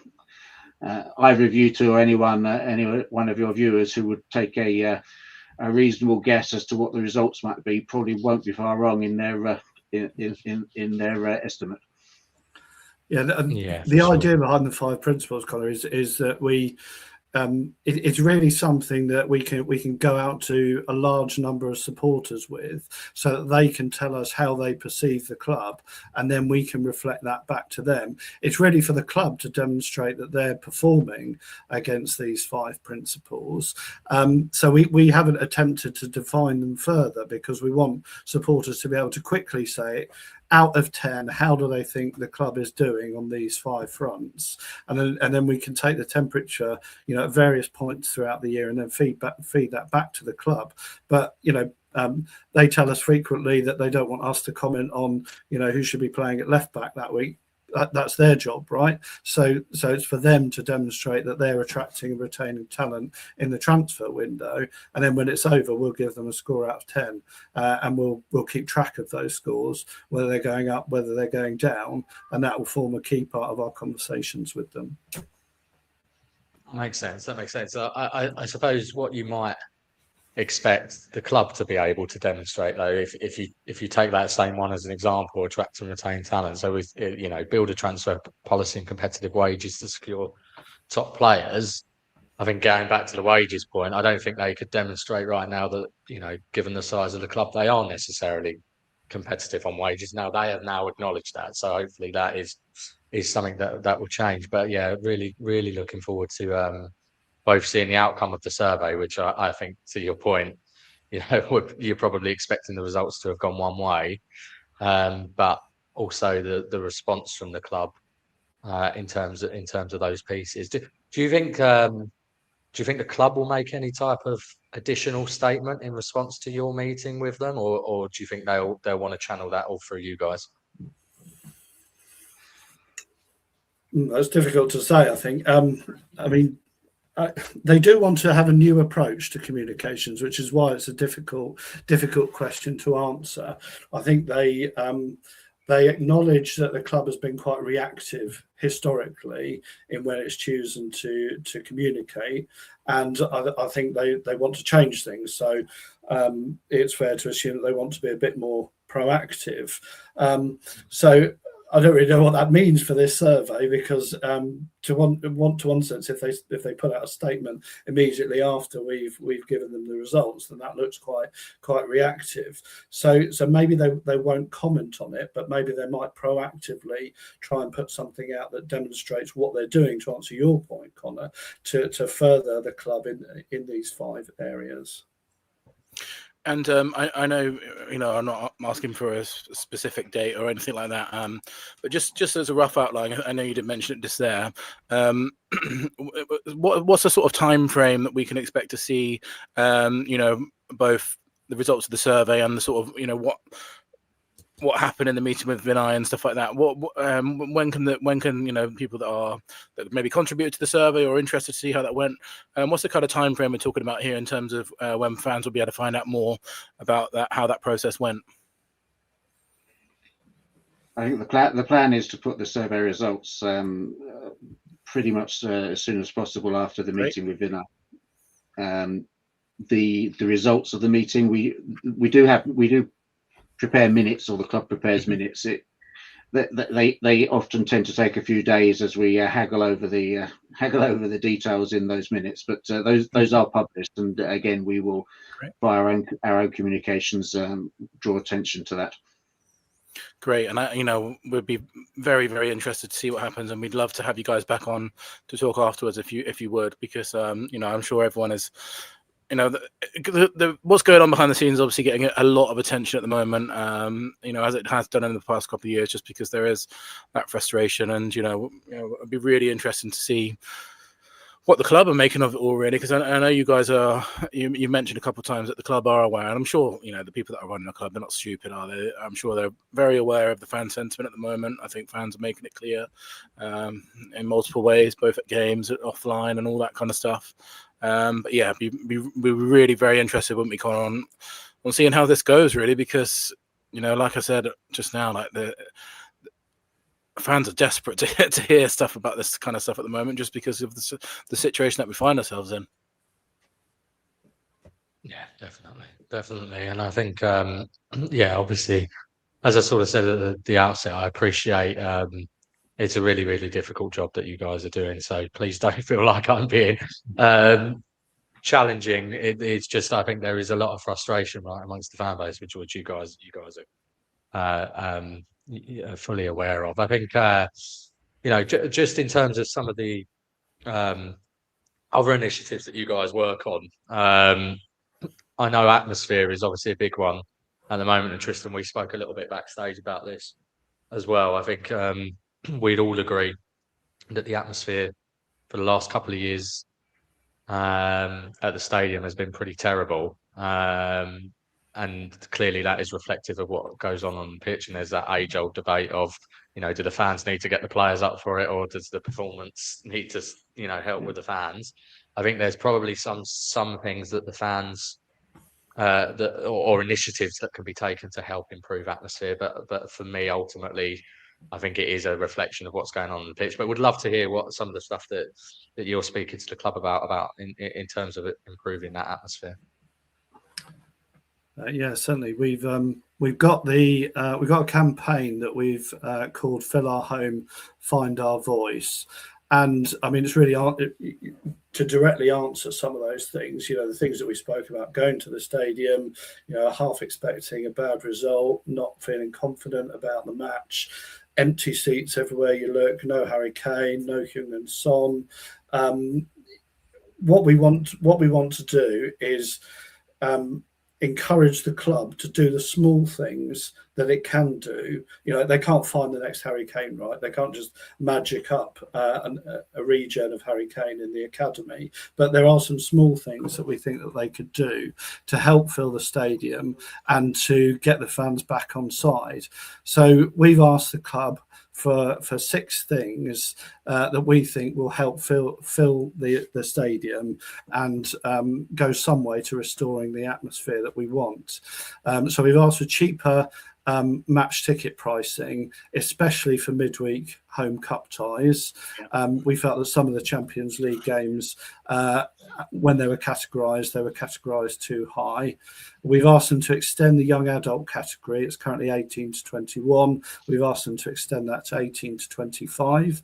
either of you two or any one of your viewers who would take a reasonable guess as to what the results might be, probably won't be far wrong in their estimate. Yeah, the idea behind the 5 principles, Connor, is that we it's really something that we can go out to a large number of supporters with, so that they can tell us how they perceive the club, and then we can reflect that back to them. It's really for the club to demonstrate that they're performing against these 5 principles. So we haven't attempted to define them further, because we want supporters to be able to quickly say, out of 10, how do they think the club is doing on these 5 fronts? And then we can take the temperature, at various points throughout the year, and then feed that back to the club. But they tell us frequently that they don't want us to comment on who should be playing at left back that week. That's their job, right? So it's for them to demonstrate that they're attracting and retaining talent in the transfer window, and then when it's over, we'll give them a score out of 10, and we'll keep track of those scores, whether they're going up, whether they're going down, and that will form a key part of our conversations with them. That makes sense. I suppose what you might expect the club to be able to demonstrate, though, if you take that same one as an example, attract and retain talent. So with build a transfer policy and competitive wages to secure top players. I think going back to the wages point, I don't think they could demonstrate right now that given the size of the club, they aren't necessarily competitive on wages. Now they have now acknowledged that, so hopefully that is something that will change. But yeah, really looking forward to both seeing the outcome of the survey, which I think, to your point, you're probably expecting the results to have gone one way, but also the response from the club in terms of those pieces. Do you think the club will make any type of additional statement in response to your meeting with them, or do you think they'll want to channel that all through you guys? That's difficult to say, I think. They do want to have a new approach to communications, which is why it's a difficult question to answer. I think they acknowledge that the club has been quite reactive historically in when it's chosen to communicate, and I think they want to change things. So it's fair to assume that they want to be a bit more proactive. So I don't really know what that means for this survey, because to one sense, if they put out a statement immediately after we've given them the results, then that looks quite reactive. So maybe they won't comment on it, but maybe they might proactively try and put something out that demonstrates what they're doing, to answer your point, Connor, to further the club in these 5 areas. And I know, I'm not asking for a specific date or anything like that, but just as a rough outline, I know you did mention it just there. What's the sort of time frame that we can expect to see, both the results of the survey and the sort of, what happened in the meeting with Vinai and stuff like that? When can people that maybe contributed to the survey or interested to see how that went? What's the kind of time frame we're talking about here in terms of when fans will be able to find out more about that, how that process went? I think the plan is to put the survey results pretty much as soon as possible after the meeting with Vinai. The results of the meeting, we do prepare minutes, or the club prepares minutes. They often tend to take a few days as we haggle over the details in those minutes. But those are published, and again, we will, via our own communications, draw attention to that. Great, and we'd be very, very interested to see what happens, and we'd love to have you guys back on to talk afterwards if you would, because I'm sure everyone is. What's going on behind the scenes is obviously getting a lot of attention at the moment, as it has done in the past couple of years, just because there is that frustration. And, it'd be really interesting to see what the club are making of it all, really, because I know you guys are, you mentioned a couple of times that the club are aware, and I'm sure, the people that are running the club, they're not stupid, are they? I'm sure they're very aware of the fan sentiment at the moment. I think fans are making it clear in multiple ways, both at games, offline, and all that kind of stuff. But yeah, we're really very interested, wouldn't we, Connor, on seeing how this goes, really, because like I said just now, like the fans are desperate to hear stuff about this kind of stuff at the moment, just because of the situation that we find ourselves in. Yeah, definitely. And I think, obviously, as I sort of said at the outset, I appreciate it's a really, really difficult job that you guys are doing. So please don't feel like I'm being challenging. It's just, I think there is a lot of frustration right amongst the fan base, which you guys are fully aware of. I think, just in terms of some of the other initiatives that you guys work on, I know atmosphere is obviously a big one at the moment. And Tristan, we spoke a little bit backstage about this as well. I think we'd all agree that the atmosphere for the last couple of years at the stadium has been pretty terrible. And clearly that is reflective of what goes on the pitch. And there's that age-old debate of, do the fans need to get the players up for it, or does the performance need to, help with the fans? I think there's probably some things that the fans or initiatives that can be taken to help improve atmosphere. But for me, ultimately, I think it is a reflection of what's going on the pitch. But would love to hear what some of the stuff that you're speaking to the club about in terms of improving that atmosphere. Yeah, certainly. We've got a campaign that we've called "Fill Our Home, Find Our Voice," and I mean it's really to directly answer some of those things. The things that we spoke about: going to the stadium, half expecting a bad result, not feeling confident about the match, empty seats everywhere you look, no Harry Kane, no Heung-min Son. What we want to do is encourage the club to do the small things that it can do. They can't find the next Harry Kane, right? They can't just magic up a regen of Harry Kane in the academy. But there are some small things that we think that they could do to help fill the stadium and to get the fans back on side. So we've asked the club for 6 things that we think will help fill the stadium and go some way to restoring the atmosphere that we want. So we've asked for cheaper match ticket pricing, especially for midweek home cup ties. We felt that some of the Champions League games, when they were categorised too high. We've asked them to extend the young adult category. It's currently 18 to 21. We've asked them to extend that to 18 to 25.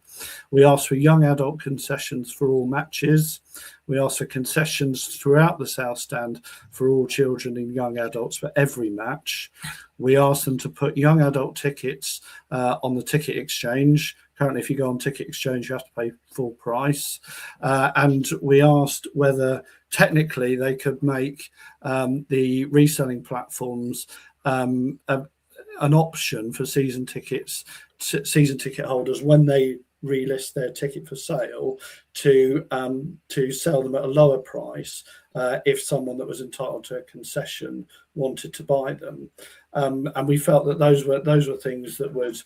We asked for young adult concessions for all matches. We asked for concessions throughout the South Stand for all children and young adults for every match. We asked them to put young adult tickets on the ticket exchange. Currently, if you go on ticket exchange, you have to pay full price. And we asked whether technically they could make the reselling platforms an option for season ticket holders when they relist their ticket for sale to sell them at a lower price if someone that was entitled to a concession wanted to buy them. And we felt that those were things that would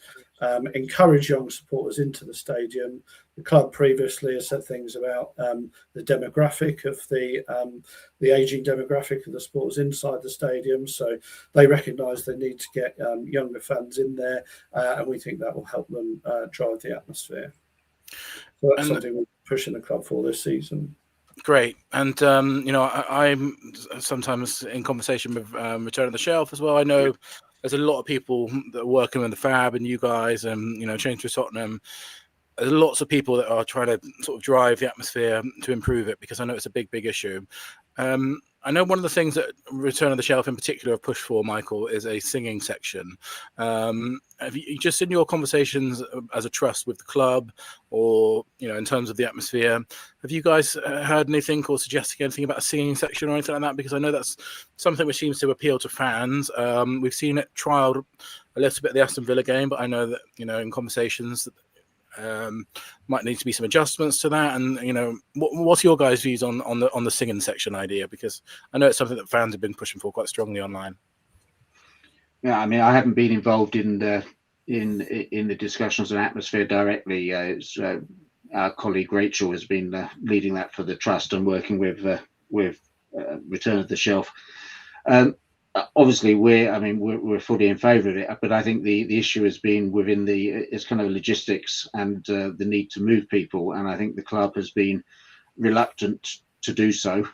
encourage young supporters into the stadium. The club previously has said things about the demographic of the ageing demographic of the supporters inside the stadium. So they recognise they need to get younger fans in there, and we think that will help them drive the atmosphere. So that's something we're pushing the club for this season. Great. And, I'm sometimes in conversation with Return of the Shelf as well. I know there's a lot of people that are working with the Fab and you guys and, Change for Tottenham. There's lots of people that are trying to sort of drive the atmosphere to improve it, because I know it's a big, big issue. I know one of the things that Return of the Shelf in particular have pushed for, Michael, is a singing section. Have you just in your conversations as a trust with the club, or in terms of the atmosphere, have you guys heard anything or suggested anything about a singing section or anything like that? Because I know that's something which seems to appeal to fans. We've seen it trialed a little bit at the Aston Villa game, but I know that in conversations might need to be some adjustments to that. And what's your guys' views on the singing section idea? Because I know it's something that fans have been pushing for quite strongly online. Yeah, I mean, I haven't been involved in the discussions on atmosphere directly. It's our colleague Rachel has been leading that for the trust and working with Return of the Shelf. obviously we're fully in favour of it, but I think the issue has been within it's kind of logistics and the need to move people, and I think the club has been reluctant to do so.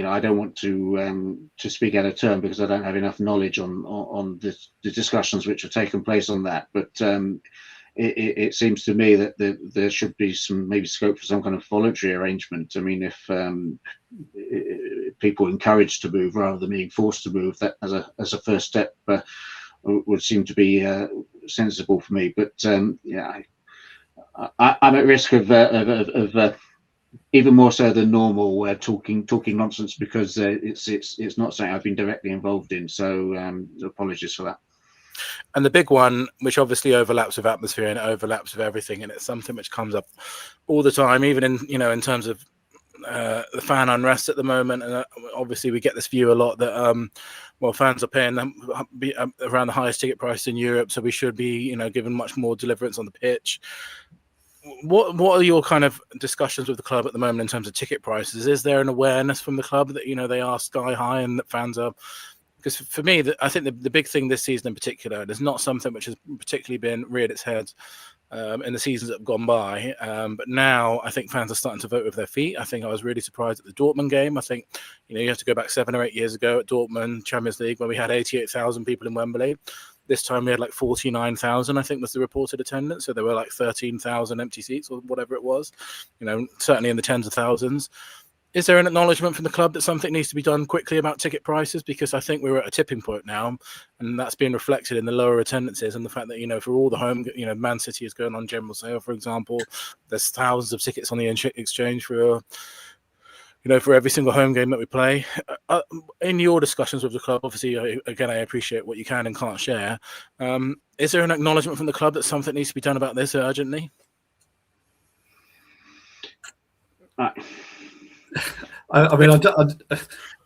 I don't want to speak out of turn because I don't have enough knowledge on the discussions which have taken place on that, but it seems to me that there should be some maybe scope for some kind of voluntary arrangement. I mean, if people encouraged to move rather than being forced to move, that as a first step would seem to be sensible for me. But yeah, I'm at risk of even more so than normal talking nonsense because it's not something I've been directly involved in. So apologies for that. And the big one, which obviously overlaps with atmosphere and overlaps with everything, and it's something which comes up all the time, even in terms of the fan unrest at the moment. And obviously we get this view a lot that fans are paying around the highest ticket price in Europe, so we should be given much more deliverance on the pitch. What are your kind of discussions with the club at the moment in terms of ticket prices? Is there an awareness from the club that they are sky high and that fans are? Because for me, I think the big thing this season in particular, there's not something which has particularly been reared its head in the seasons that have gone by. But now I think fans are starting to vote with their feet. I think I was really surprised at the Dortmund game. I think, you have to go back 7 or 8 years ago at Dortmund Champions League when we had 88,000 people in Wembley. This time we had like 49,000, I think was the reported attendance. So there were like 13,000 empty seats or whatever it was, certainly in the tens of thousands. Is there an acknowledgement from the club that something needs to be done quickly about ticket prices? Because I think we're at a tipping point now, and that's being reflected in the lower attendances and the fact that, for all the home, Man City is going on general sale, for example. There's thousands of tickets on the exchange for every single home game that we play. In your discussions with the club, obviously, again, I appreciate what you can and can't share. Is there an acknowledgement from the club that something needs to be done about this urgently? I mean,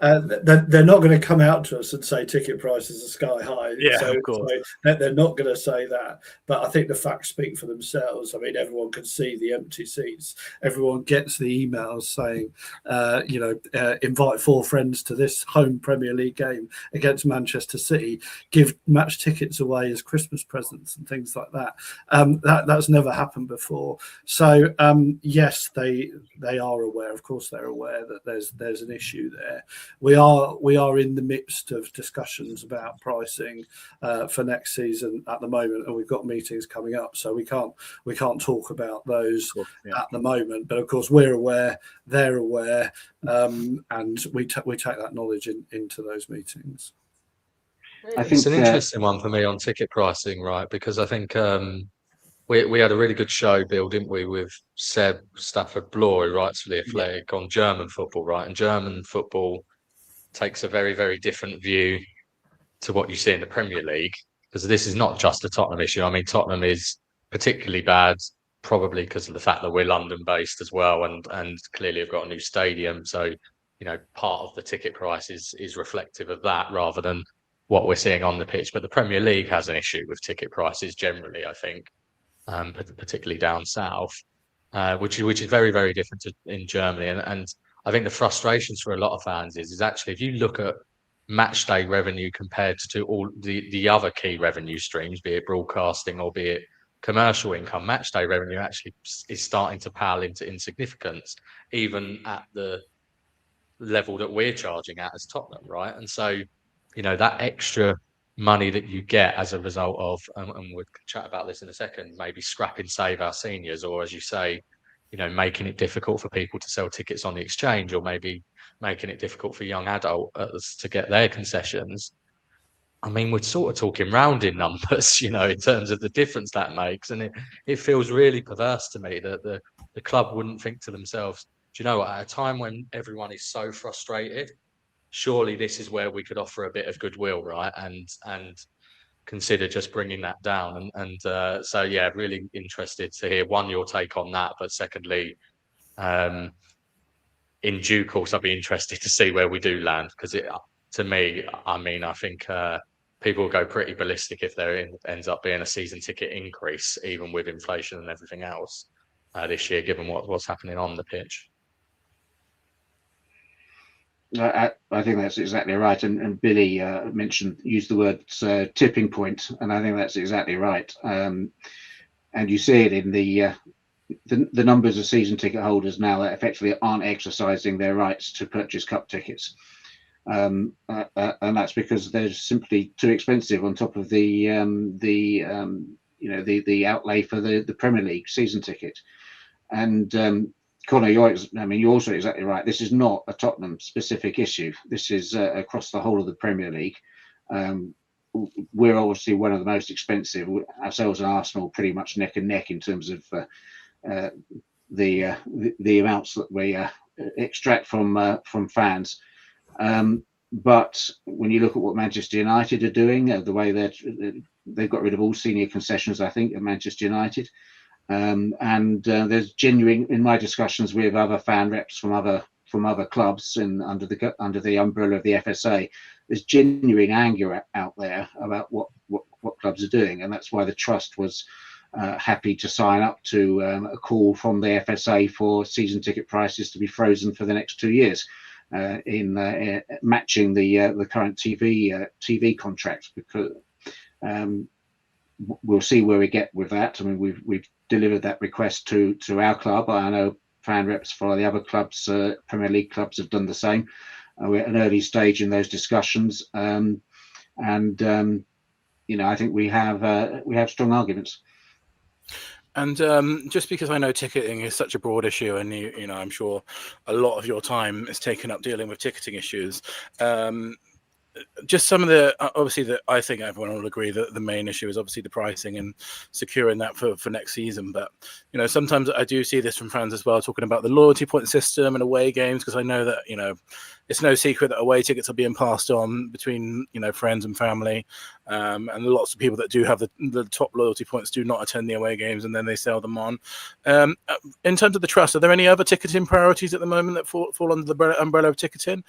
they're not going to come out to us and say ticket prices are sky high. Yeah, of course. So they're not going to say that. But I think the facts speak for themselves. I mean, everyone can see the empty seats. Everyone gets the emails saying, invite 4 friends to this home Premier League game against Manchester City. Give match tickets away as Christmas presents and things like that. That's never happened before. So yes, they are aware. Of course, they're aware that there's an issue there. We are in the midst of discussions about pricing for next season at the moment, and we've got meetings coming up, so we can't talk about those at the moment. But of course, we're aware, they're aware, and we take that knowledge into those meetings. I think it's an interesting one for me on ticket pricing, right? Because I think we had a really good show, Bill, didn't we, with Seb Stafford-Bloor, who writes for the Athletic, on German football, right? And German football takes a very, very different view to what you see in the Premier League, because this is not just a Tottenham issue. I mean, Tottenham is particularly bad, probably because of the fact that we're London-based as well, and clearly have got a new stadium. So, part of the ticket price is reflective of that rather than what we're seeing on the pitch. But the Premier League has an issue with ticket prices generally, I think. Particularly down south, which is very, very different in Germany. And I think the frustrations for a lot of fans is actually, if you look at match day revenue compared to all the other key revenue streams, be it broadcasting or be it commercial income, match day revenue actually is starting to pale into insignificance, even at the level that we're charging at as Tottenham, right? And so, that extra money that you get as a result of, and we'll chat about this in a second, maybe scrapping Save Our Seniors, or as you say, making it difficult for people to sell tickets on the exchange, or maybe making it difficult for young adults to get their concessions. I mean, we're sort of talking rounding numbers, in terms of the difference that makes. And it feels really perverse to me that the club wouldn't think to themselves, do you know what, at a time when everyone is so frustrated, surely this is where we could offer a bit of goodwill, right? And consider just bringing that down. So, yeah, really interested to hear, one, your take on that, but secondly, in due course, I'd be interested to see where we do land, because to me, I mean, I think people will go pretty ballistic if there ends up being a season ticket increase, even with inflation and everything else this year, given what's happening on the pitch. I think that's exactly right. And Billie used the word tipping point, and I think that's exactly right. And you see it in the numbers of season ticket holders now that effectively aren't exercising their rights to purchase cup tickets. And that's because they're simply too expensive on top of the outlay for the Premier League season ticket. And Connor, you're also exactly right. This is not a Tottenham specific issue. This is across the whole of the Premier League. We're obviously one of the most expensive. Ourselves and Arsenal pretty much neck and neck in terms of the amounts that we extract from fans. But when you look at what Manchester United are doing, the way they've got rid of all senior concessions, I think, at Manchester United. And there's genuine, in my discussions with other fan reps from other clubs and under the umbrella of the FSA, there's genuine anger out there about what clubs are doing, and that's why the trust was happy to sign up to a call from the FSA for season ticket prices to be frozen for the next 2 years, in matching the current TV contracts, because we'll see where we get with that. I mean, we've delivered that request to our club. I know fan reps for the other clubs, Premier League clubs, have done the same. We're at an early stage in those discussions, and I think we have strong arguments. And just because I know ticketing is such a broad issue, and I'm sure a lot of your time is taken up dealing with ticketing issues. Just some of the, obviously, that I think everyone will agree that the main issue is obviously the pricing and securing that for next season. But sometimes I do see this from fans as well, talking about the loyalty point system and away games, because I know that it's no secret that away tickets are being passed on between friends and family, and lots of people that do have the top loyalty points do not attend the away games, and then they sell them on. In terms of the trust, are there any other ticketing priorities at the moment that fall under the umbrella of ticketing?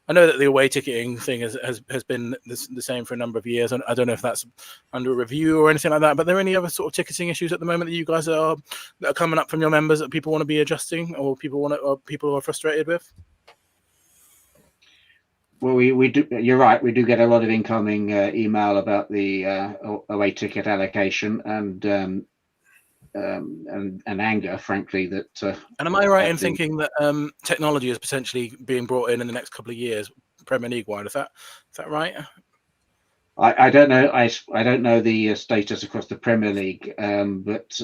I know that the away ticketing thing has been the same for a number of years, and I don't know if that's under review or anything like that. But are there any other sort of ticketing issues at the moment that you guys that are coming up from your members that people want to be adjusting, or people are frustrated with? Well, we do. You're right. We do get a lot of incoming email about the away ticket allocation and anger, frankly. That. And am I right in thinking that technology is potentially being brought in the next couple of years, Premier League wide? Is that right? I don't know. I don't know the status across the Premier League, but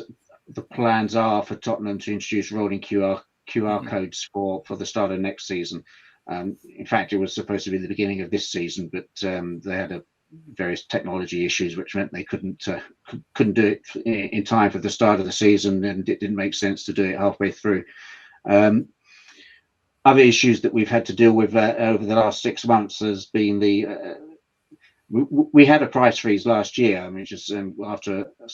the plans are for Tottenham to introduce rolling QR codes for the start of next season. In fact, it was supposed to be the beginning of this season, but they had various technology issues which meant they couldn't do it in time for the start of the season, and it didn't make sense to do it halfway through. Other issues that we've had to deal with over the last 6 months has been we had a price freeze last year. I mean, just after a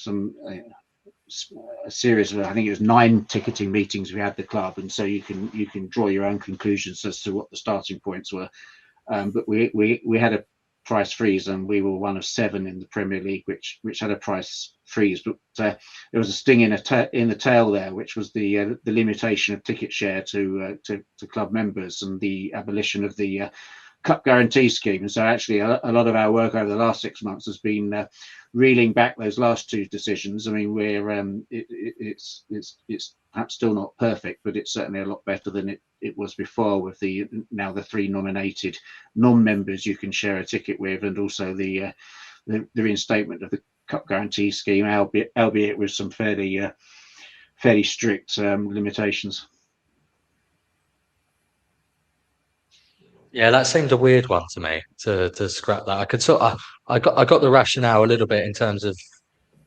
series of, I think it was 9 ticketing meetings we had at the club, and so you can draw your own conclusions as to what the starting points were. But we had a price freeze, and we were one of 7 in the Premier League which had a price freeze. But there was a sting in the tail there, which was the limitation of ticket share to club members and the abolition of the cup guarantee scheme. And so actually a lot of our work over the last 6 months has been reeling back those last 2 decisions. I mean, it's perhaps still not perfect, but it's certainly a lot better than it was before, with now the 3 nominated non-members you can share a ticket with, and also the reinstatement of the cup guarantee scheme, albeit with some fairly strict limitations. Yeah, that seemed a weird one to me to scrap that. I got the rationale a little bit in terms of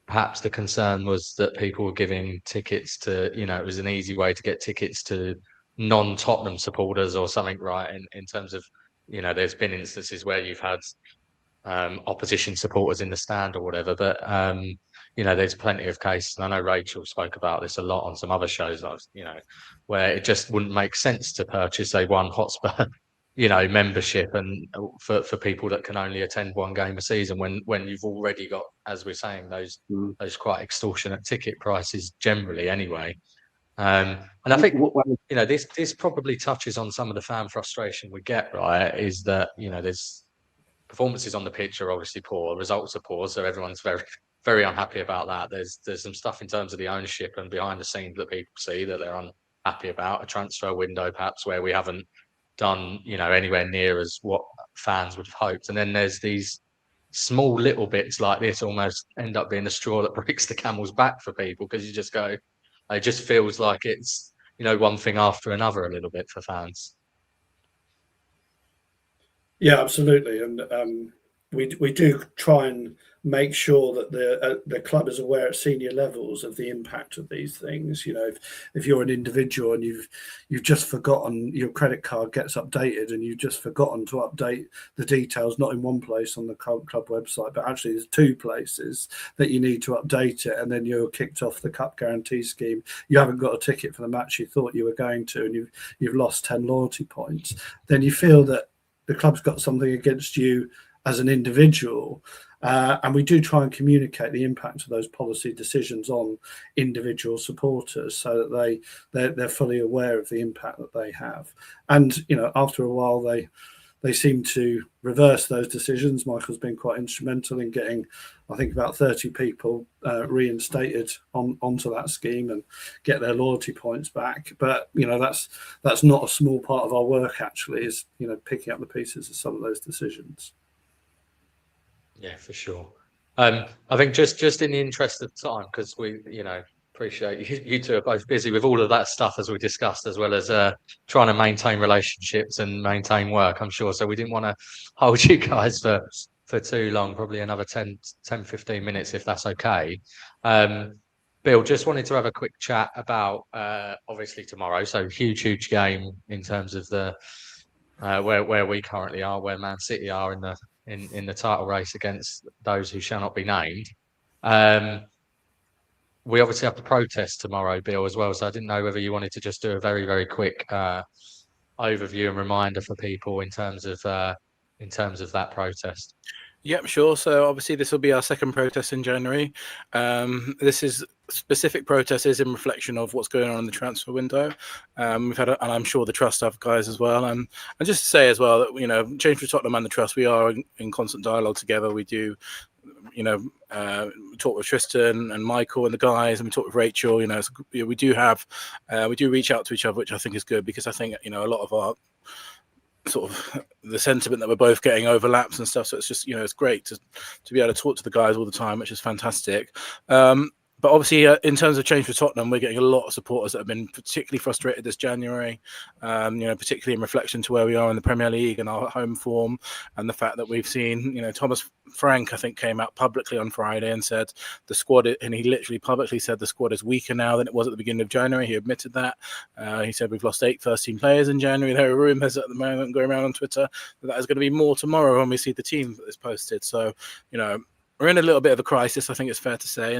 perhaps the concern was that people were giving tickets to, it was an easy way to get tickets to non-Tottenham supporters or something, right? In terms of, there's been instances where you've had opposition supporters in the stand or whatever, but there's plenty of cases, and I know Rachel spoke about this a lot on some other shows, where it just wouldn't make sense to purchase a One Hotspur membership, and for people that can only attend 1 game a season, when you've already got, as we're saying, those quite extortionate ticket prices generally anyway. And I think, you know, this probably touches on some of the fan frustration we get, right? Is that, you know, there's performances on the pitch are obviously poor, results are poor, so everyone's very, very unhappy about that. There's some stuff in terms of the ownership and behind the scenes that people see that they're unhappy about. A transfer window, perhaps, where we haven't done, you know, anywhere near as what fans would have hoped. And then there's these small little bits like this almost end up being the straw that breaks the camel's back for people, because you just go, it just feels like it's, you know, one thing after another a little bit for fans. Yeah, absolutely, and we do try and make sure that the club is aware at senior levels of the impact of these things. You know, if you're an individual and you've just forgotten, your credit card gets updated and you've just forgotten to update the details, not in one place on the club website, but actually there's two places that you need to update it, and then you're kicked off the cup guarantee scheme. You haven't got a ticket for the match you thought you were going to, and you've lost 10 loyalty points. Then you feel that the club's got something against you as an individual, and we do try and communicate the impact of those policy decisions on individual supporters so that they're fully aware of the impact that they have. And you know, after a while, they seem to reverse those decisions. Michael's been quite instrumental in getting, I think, about 30 people reinstated onto that scheme and get their loyalty points back. But you know, that's not a small part of our work. Actually, is, you know, picking up the pieces of some of those decisions. Yeah, for sure. I think just in the interest of time, because we, you know, appreciate you two are both busy with all of that stuff as we discussed, as well as trying to maintain relationships and maintain work, I'm sure. So we didn't want to hold you guys for too long, probably another 10, 15 minutes, if that's okay. Bill, just wanted to have a quick chat about obviously tomorrow. So huge game in terms of the where we currently are, where Man City are in the title race against those who shall not be named. We obviously have the protest tomorrow, Bill, as well. So I didn't know whether you wanted to just do a very, very quick overview and reminder for people in terms of that protest. Yep, sure. So obviously this will be our second protest in January. This is specific protest is in reflection of what's going on in the transfer window. We've had, and I'm sure the Trust have guys as well. And just to say as well that, you know, Change for Tottenham and the Trust, we are in constant dialogue together. We do, you know, we talk with Tristan and Michael and the guys, and we talk with Rachel. You know, so we do reach out to each other, which I think is good, because I think, you know, a lot of our sort of the sentiment that we're both getting overlaps and stuff. So it's just, you know, it's great to be able to talk to the guys all the time, which is fantastic. But obviously, in terms of Change for Tottenham, we're getting a lot of supporters that have been particularly frustrated this January, you know, particularly in reflection to where we are in the Premier League and our home form, and the fact that we've seen, you know, Thomas Frank, I think, came out publicly on Friday and said the squad, and he literally publicly said the squad is weaker now than it was at the beginning of January. He admitted that. He said we've lost 8 first-team players in January. There are rumours at the moment going around on Twitter that is going to be more tomorrow when we see the team that is posted. So, you know, we're in a little bit of a crisis, I think it's fair to say,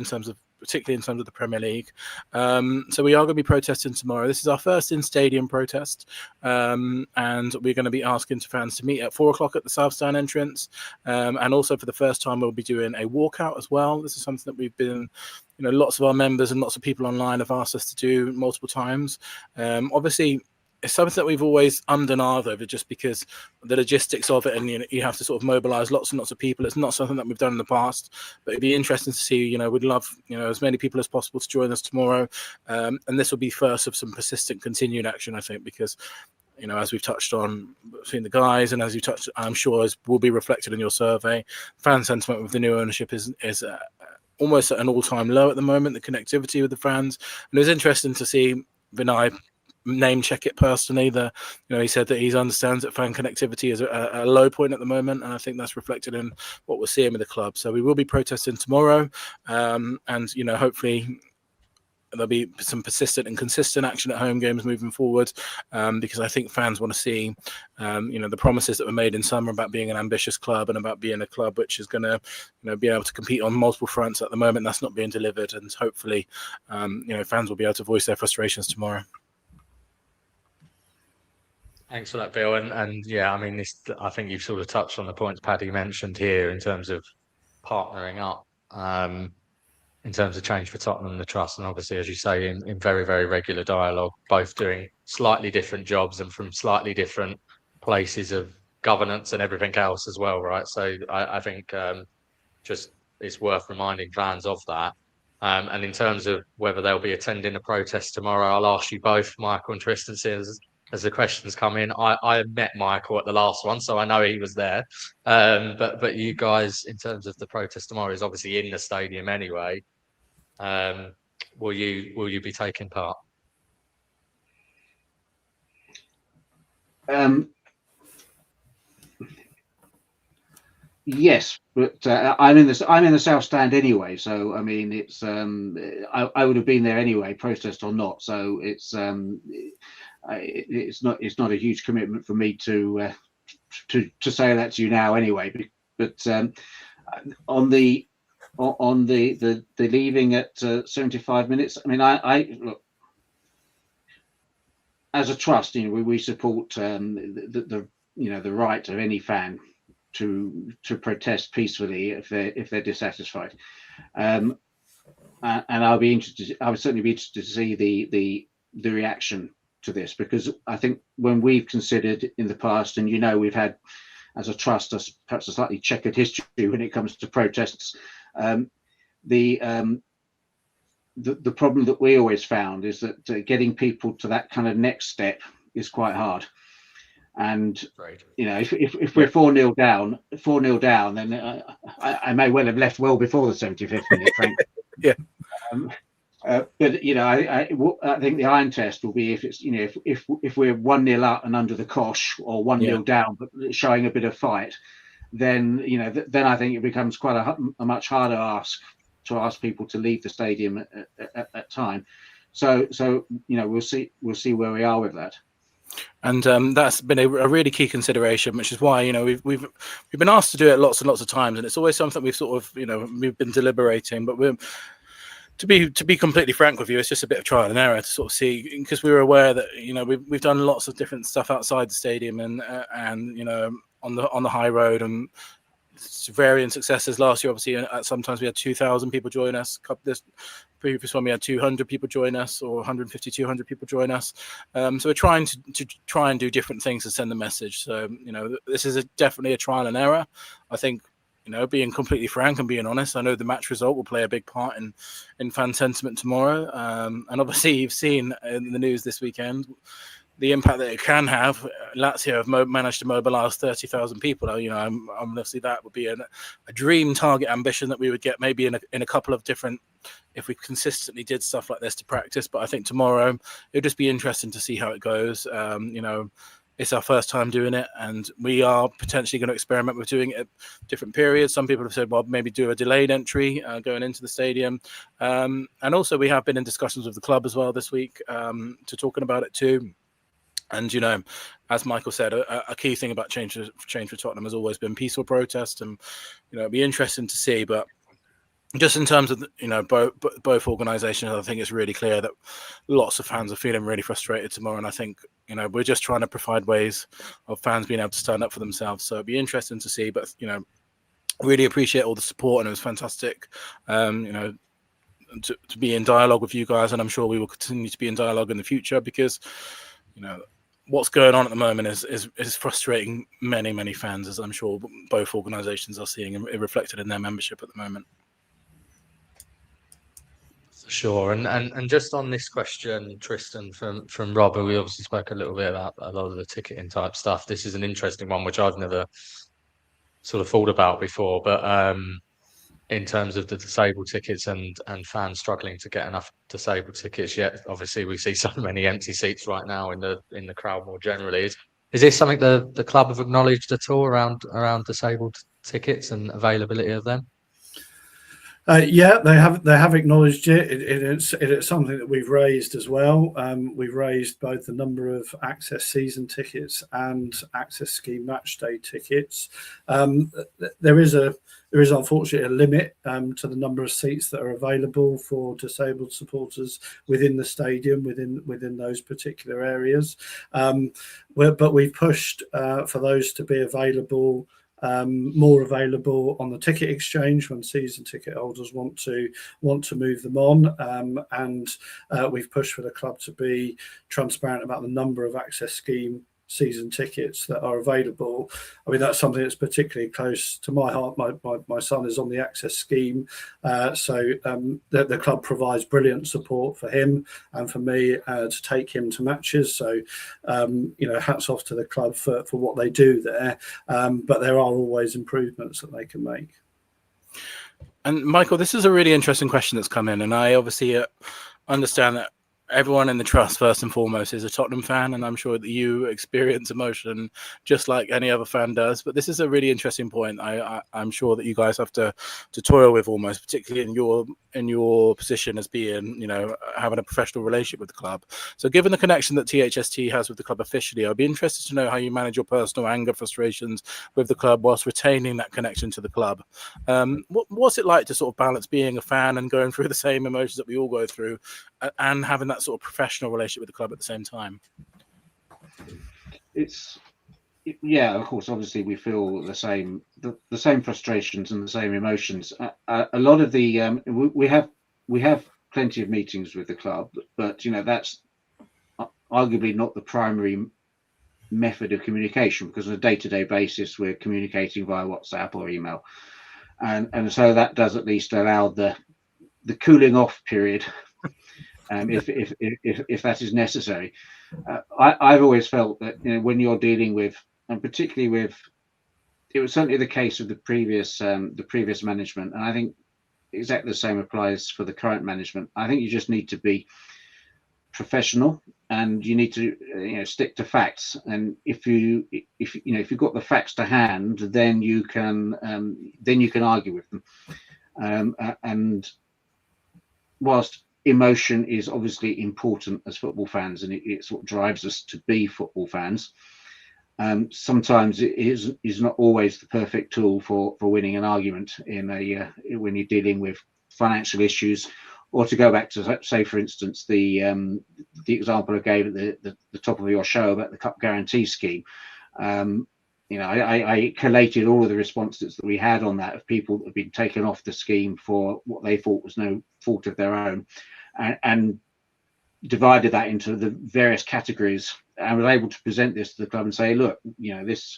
particularly in terms of the Premier League. So we are going to be protesting tomorrow. This is our first in-stadium protest, and we're going to be asking fans to meet at 4:00 at the South Stand entrance, and also for the first time we'll be doing a walkout as well. This is something that we've been, you know, lots of our members and lots of people online have asked us to do multiple times. Obviously, it's something that we've always undenied over, just because the logistics of it, and you have to sort of mobilize lots and lots of people. It's not something that we've done in the past, but it'd be interesting to see. You know, we'd love, you know, as many people as possible to join us tomorrow, and this will be first of some persistent, continued action, I think, because, you know, as we've touched on between the guys, and as you touched, I'm sure as will be reflected in your survey, fan sentiment with the new ownership is almost at an all-time low at the moment. The connectivity with the fans, and it was interesting to see Vinai name check it personally. You know, he said that he understands that fan connectivity is a low point at the moment, and I think that's reflected in what we're seeing with the club. So we will be protesting tomorrow, and you know, hopefully there'll be some persistent and consistent action at home games moving forward, because I think fans want to see, you know, the promises that were made in summer about being an ambitious club and about being a club which is going to, you know, be able to compete on multiple fronts. At the moment, that's not being delivered, and hopefully, you know, fans will be able to voice their frustrations tomorrow. Thanks for that, Bill. And yeah, I mean, I think you've sort of touched on the points Paddy mentioned here in terms of partnering up. in terms of Change for Tottenham and the Trust, and obviously, as you say, in very, very regular dialogue, both doing slightly different jobs and from slightly different places of governance and everything else as well, right? So I think just it's worth reminding fans of that. And in terms of whether they'll be attending a protest tomorrow, I'll ask you both, Michael and Tristan, as the questions come in. I met Michael at the last one, so I know he was there. But you guys, in terms of the protest tomorrow, is obviously in the stadium anyway. Will you be taking part? Yes, but I'm in the south stand anyway, so I mean it's I would have been there anyway, protest or not. So it's not a huge commitment for me to say that to you now anyway. But on the leaving at 75 minutes, I mean I look, as a trust, we support the right of any fan to protest peacefully if they're dissatisfied, and I would certainly be interested to see the reaction to this, because I think when we've considered in the past, and we've had as a trust perhaps a slightly checkered history when it comes to protests, the problem that we always found is that getting people to that kind of next step is quite hard. And right. If we're 4-0 down, then I may well have left well before the 75th minute, frankly. Yeah. But I think the iron test will be if it's if we're 1-0 up and under the cosh, or 1-0 down but showing a bit of fight, then then I think it becomes quite a much harder ask to ask people to leave the stadium at that time. So we'll see where we are with that. And that's been a really key consideration, which is why we've been asked to do it lots and lots of times, and it's always something we've sort of we've been deliberating. But to be completely frank with you, it's just a bit of trial and error to sort of see, because we were aware that we've done lots of different stuff outside the stadium and on the high road, and varying successes. Last year, obviously, sometimes we had 2,000 people join us. This previous one we had 200 people join us, or 150, 200 people join us. So we're trying to try and do different things to send the message. So this is definitely a trial and error. I think being completely frank and being honest, I know the match result will play a big part in fan sentiment tomorrow. And obviously, you've seen in the news this weekend the impact that it can have. Lazio have managed to mobilise 30,000 people. Obviously that would be a dream target ambition that we would get maybe in a couple of different, if we consistently did stuff like this to practice. But I think tomorrow it'll just be interesting to see how it goes. It's our first time doing it, and we are potentially going to experiment with doing it at different periods. Some people have said, well, maybe do a delayed entry going into the stadium. And also we have been in discussions with the club as well this week to talking about it too. And, as Michael said, a key thing about Change for Tottenham has always been peaceful protest, and, it'd be interesting to see. But just in terms of, both organisations, I think it's really clear that lots of fans are feeling really frustrated tomorrow. And I think, we're just trying to provide ways of fans being able to stand up for themselves. So it'd be interesting to see. But, really appreciate all the support, and it was fantastic, to be in dialogue with you guys. And I'm sure we will continue to be in dialogue in the future, because, what's going on at the moment is frustrating many fans, as I'm sure both organisations are seeing it reflected in their membership at the moment. Sure, and just on this question, Tristan, from Rob, we obviously spoke a little bit about a lot of the ticketing type stuff. This is an interesting one which I've never sort of thought about before, but in terms of the disabled tickets and fans struggling to get enough disabled tickets, yet obviously we see so many empty seats right now in the crowd more generally. Is this something the club have acknowledged at all around disabled tickets and availability of them? Yeah, they have acknowledged it. It's something that we've raised as well. We've raised both the number of access season tickets and access scheme match day tickets. There is unfortunately a limit to the number of seats that are available for disabled supporters within the stadium, within those particular areas. But we've pushed for those to be available more available on the ticket exchange when season ticket holders want to move them on, and we've pushed for the club to be transparent about the number of access scheme season tickets that are available. I mean, that's something that's particularly close to my heart. My son is on the access scheme, so the club provides brilliant support for him and for me to take him to matches. So, hats off to the club for what they do there. But there are always improvements that they can make. And Michael, this is a really interesting question that's come in, and I obviously understand that everyone in the trust, first and foremost, is a Tottenham fan, and I'm sure that you experience emotion just like any other fan does. But this is a really interesting point. I'm sure that you guys have to toil with, almost, particularly in your position as being, having a professional relationship with the club. So, given the connection that THST has with the club officially, I'd be interested to know how you manage your personal anger, frustrations with the club whilst retaining that connection to the club. What's it like to sort of balance being a fan and going through the same emotions that we all go through, and having that sort of professional relationship with the club at the same time? Of course, obviously we feel the same frustrations and the same emotions. A lot of the we have plenty of meetings with the club, but that's arguably not the primary method of communication, because on a day-to-day basis we're communicating via WhatsApp or email, and so that does at least allow the cooling off period. If that is necessary. I've always felt that when you're dealing with, and particularly with, it was certainly the case with the previous management, and I think exactly the same applies for the current management. I think you just need to be professional, and you need to stick to facts. And if you've got the facts to hand, then you can argue with them. And whilst emotion is obviously important as football fans, and it's what drives us to be football fans, sometimes it is not always the perfect tool for winning an argument when you're dealing with financial issues. Or to go back to, say, for instance, the example I gave at the top of your show about the cup guarantee scheme. I collated all of the responses that we had on that, of people that have been taken off the scheme for what they thought was no fault of their own, and divided that into the various categories, and was able to present this to the club and say, look, this,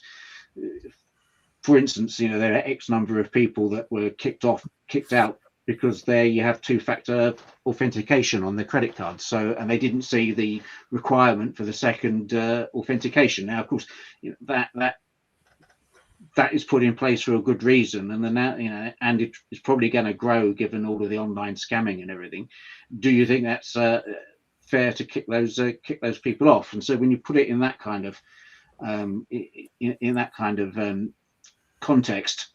for instance, there are X number of people that were kicked out because there you have two-factor authentication on the credit card. So, and they didn't see the requirement for the second authentication. Now, of course, that is put in place for a good reason, and then and it's probably going to grow given all of the online scamming and everything. Do you think that's fair to kick those people off? And so, when you put it in that kind of context,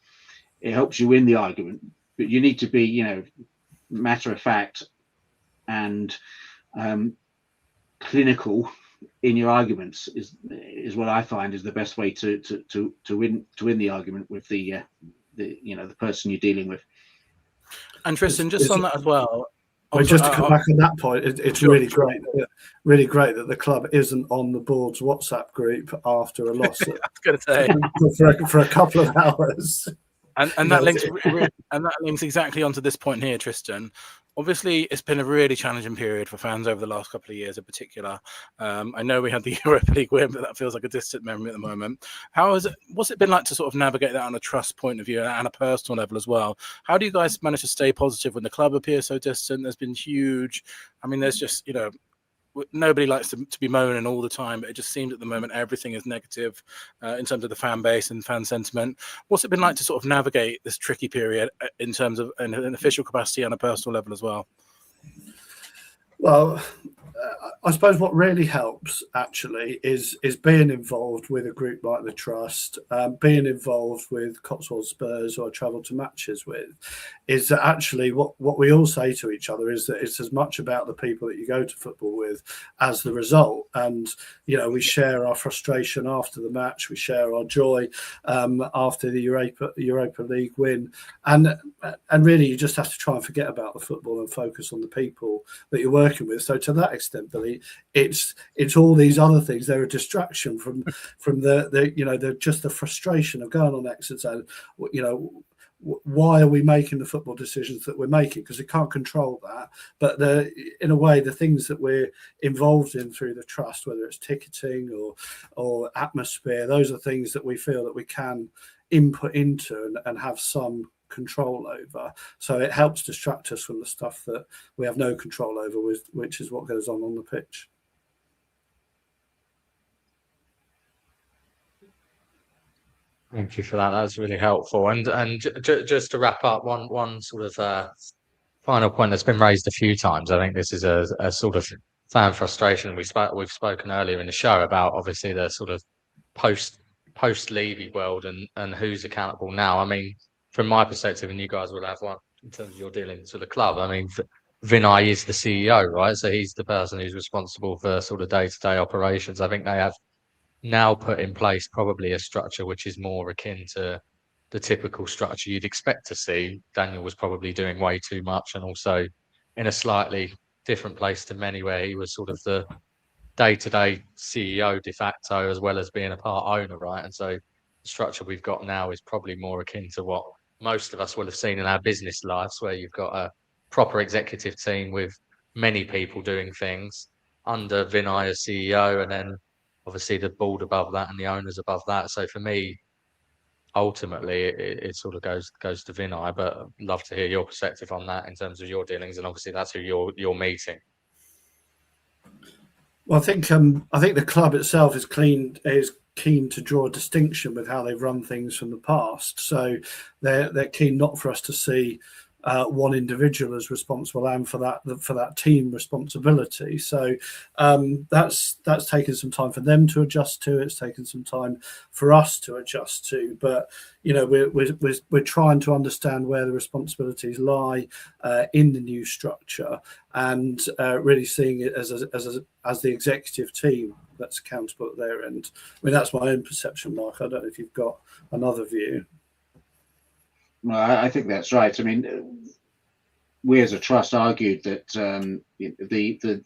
it helps you win the argument. But you need to be, matter of fact and clinical in your arguments. Is what I find is the best way to win the argument with the person you're dealing with. And Tristan, just on that as well. Just to come back on that point, it's really great that the club isn't on the board's WhatsApp group after a loss. I was going to say for a couple of hours. And that links exactly onto this point here, Tristan. Obviously, it's been a really challenging period for fans over the last couple of years in particular. I know we had the Europa League win, but that feels like a distant memory at the moment. What's it been like to sort of navigate that on a trust point of view and a personal level as well? How do you guys manage to stay positive when the club appears so distant? There's been huge, there's just, nobody likes to be moaning all the time, but it just seems at the moment everything is negative in terms of the fan base and fan sentiment. What's it been like to sort of navigate this tricky period in terms of an official capacity and a personal level as well? Well, I suppose what really helps actually is being involved with a group like the Trust, being involved with Cotswold Spurs, who I travel to matches with, is that actually what we all say to each other is that it's as much about the people that you go to football with as the result. And, we share our frustration after the match, we share our joy after the Europa League win. And really, you just have to try and forget about the football and focus on the people that you're working with. So to that extent, extent, Billy. It's all these other things. They're a distraction from the just the frustration of going on X and saying, why are we making the football decisions that we're making? Because we can't control that. But in a way, the things that we're involved in through the trust, whether it's ticketing or atmosphere, those are things that we feel that we can input into and have some control over. So it helps distract us from the stuff that we have no control over, which is what goes on the pitch. Thank you for that. That's really helpful. And just to wrap up, one sort of final point that's been raised a few times. I think this is a sort of fan frustration. We've spoken earlier in the show about obviously the sort of post Levy world and who's accountable now. I mean, from my perspective, and you guys will have one in terms of your dealings with the club. I mean, Vinai is the CEO, right? So he's the person who's responsible for sort of day-to-day operations. I think they have now put in place probably a structure which is more akin to the typical structure you'd expect to see. Daniel was probably doing way too much, and also in a slightly different place to many, where he was sort of the day-to-day CEO de facto, as well as being a part owner, right? And so the structure we've got now is probably more akin to what most of us will have seen in our business lives, where you've got a proper executive team with many people doing things under Vinai as CEO, and then obviously the board above that and the owners above that. So for me, ultimately, it sort of goes to Vinai, but I'd love to hear your perspective on that in terms of your dealings, and obviously that's who you're meeting. Well, I think the club itself is keen to draw a distinction with how they've run things from the past. So they're keen not for us to see one individual as responsible and for that team responsibility. So that's taken some time for them to adjust to. It's taken some time for us to adjust to. But we're trying to understand where the responsibilities lie in the new structure, and really seeing it as the executive team that's accountable at their end. I mean, that's my own perception, Mark. I don't know if you've got another view. Well, I think that's right. I mean, we as a trust argued that the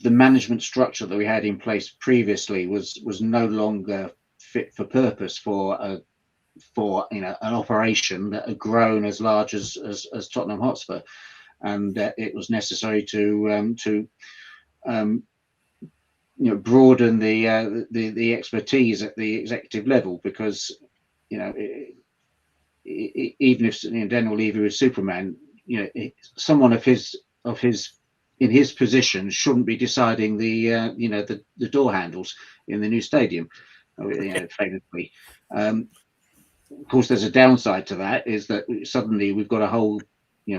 management structure that we had in place previously was no longer fit for purpose for an operation that had grown as large as Tottenham Hotspur, and it was necessary to broaden the expertise at the executive level, because even if Daniel Levy was Superman, someone of his in his position shouldn't be deciding the door handles in the new stadium, famously. Of course, there's a downside to that, is that suddenly we've got a whole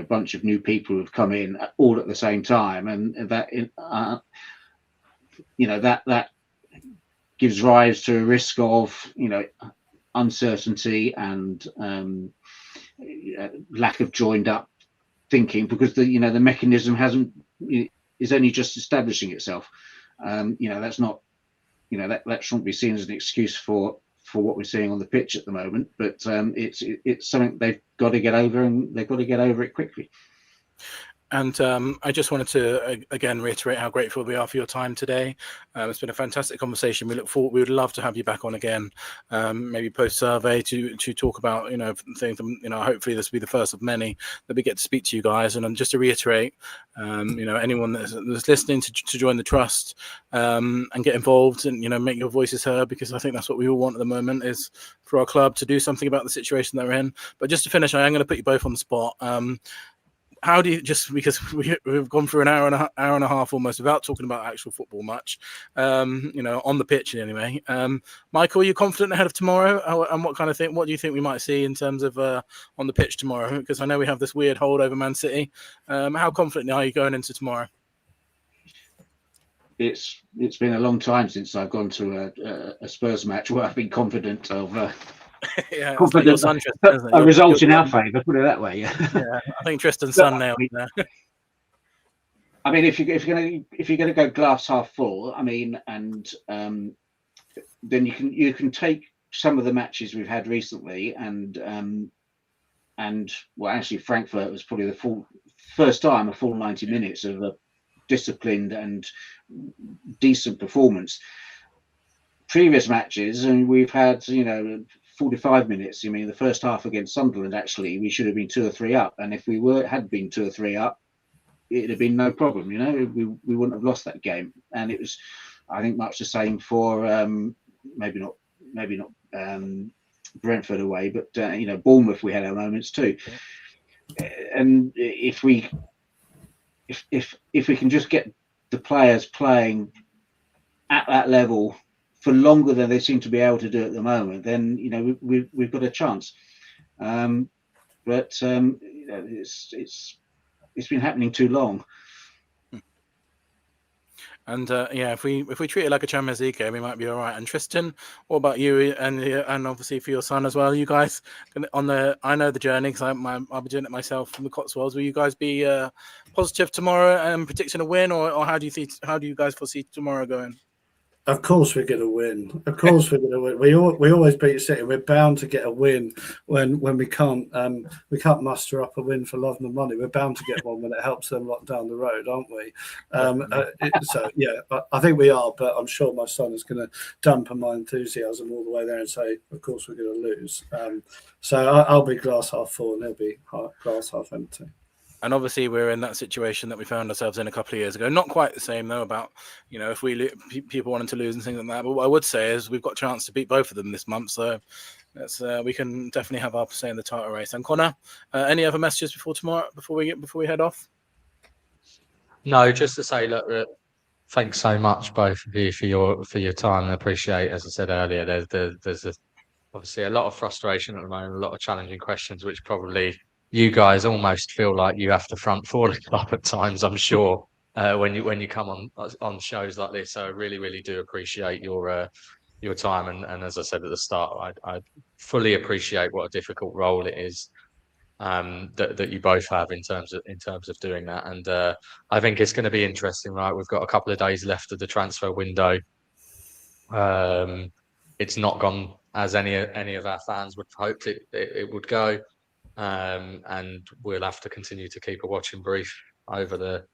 bunch of new people who've come in all at the same time, and that that gives rise to a risk of uncertainty and lack of joined up thinking, because the mechanism is only just establishing itself. That's not that shouldn't be seen as an excuse for what we're seeing on the pitch at the moment, but it's something they've got to get over, and they've got to get over it quickly. And I just wanted to again reiterate how grateful we are for your time today. It's been a fantastic conversation. We would love to have you back on again, maybe post survey to talk about things. Hopefully this will be the first of many that we get to speak to you guys. And just to reiterate, anyone that's listening to join the trust and get involved and make your voices heard, because I think that's what we all want at the moment, is for our club to do something about the situation they're in. But just to finish, I am going to put you both on the spot. How do you, just because we've gone through an hour and a half almost without talking about actual football much, on the pitch anyway. Michael, are you confident ahead of tomorrow? And what do you think we might see in terms of on the pitch tomorrow? Because I know we have this weird hold over Man City. How confident are you going into tomorrow? It's been a long time since I've gone to a Spurs match where I've been confident of. Yeah, confident like a result in our favour, put it that way. Yeah, I think Tristan's son nailed it there. I mean, if you're going to go glass half full, I mean, and then you can take some of the matches we've had recently, and well, actually Frankfurt was probably the first time a full 90 minutes of disciplined and decent performance. Previous matches, and we've had 45 minutes. I mean, the first half against Sunderland, actually, we should have been 2 or 3 up, and if we had been 2 or 3 up, it'd have been no problem. We wouldn't have lost that game. And it was, I think, much the same for maybe not Brentford away, but Bournemouth, we had our moments too. And if we can just get the players playing at that level for longer than they seem to be able to do at the moment, then we've got a chance. But it's been happening too long. And if we treat it like a Champions League game, we might be all right. And Tristan, what about you? And obviously for your son as well, you guys I know the journey because I'll be doing it myself from the Cotswolds. Will you guys be positive tomorrow and predicting a win, or how do you guys foresee tomorrow going? Of course we're going to win. Of course we're going to win. We always beat City. We're bound to get a win when we can't muster up a win for love and money. We're bound to get one when it helps them lot down the road, aren't we? So yeah, I think we are. But I'm sure my son is going to dampen my enthusiasm all the way there and say, of course we're going to lose. So I'll be glass half full and he'll be glass half empty. And obviously, we're in that situation that we found ourselves in a couple of years ago. Not quite the same, though, about, if people wanting to lose and things like that. But what I would say is we've got a chance to beat both of them this month. So we can definitely have our say in the title race. And Connor, any other messages before we head off? No, just to say, look, thanks so much, both of you, for your time. I appreciate, as I said earlier, there's obviously a lot of frustration at the moment, a lot of challenging questions, which probably you guys almost feel like you have to front for the club at times, I'm sure, when you come on shows like this. So I really, really do appreciate your time. And as I said at the start, I fully appreciate what a difficult role it is that you both have in terms of doing that. And I think it's going to be interesting, right? We've got a couple of days left of the transfer window. It's not gone as any of our fans would have hoped it would go. And we'll have to continue to keep a watching brief over the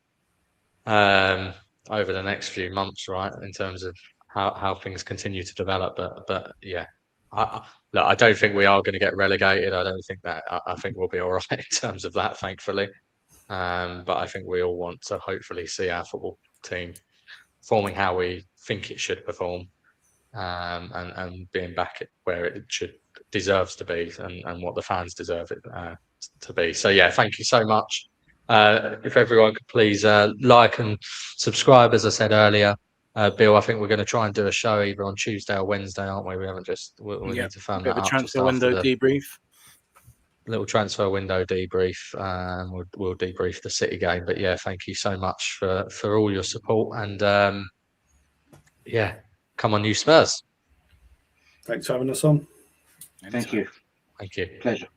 next few months, right, in terms of how things continue to develop. But yeah, I don't think we are going to get relegated. I don't think that. I think we'll be all right in terms of that, thankfully. But I think we all want to hopefully see our football team performing how we think it should perform, and being back where it deserves to be, and what the fans deserve it to be. So yeah, thank you so much. If everyone could please like and subscribe, as I said earlier. Bill, I think we're going to try and do a show either on Tuesday or Wednesday, aren't we? We haven't we'll need to firm that up. Transfer window debrief. Little transfer window debrief. We'll debrief the City game. But yeah, thank you so much for all your support, and yeah, come on, you Spurs. Thanks for having us on. Thank you. Thank you. Pleasure.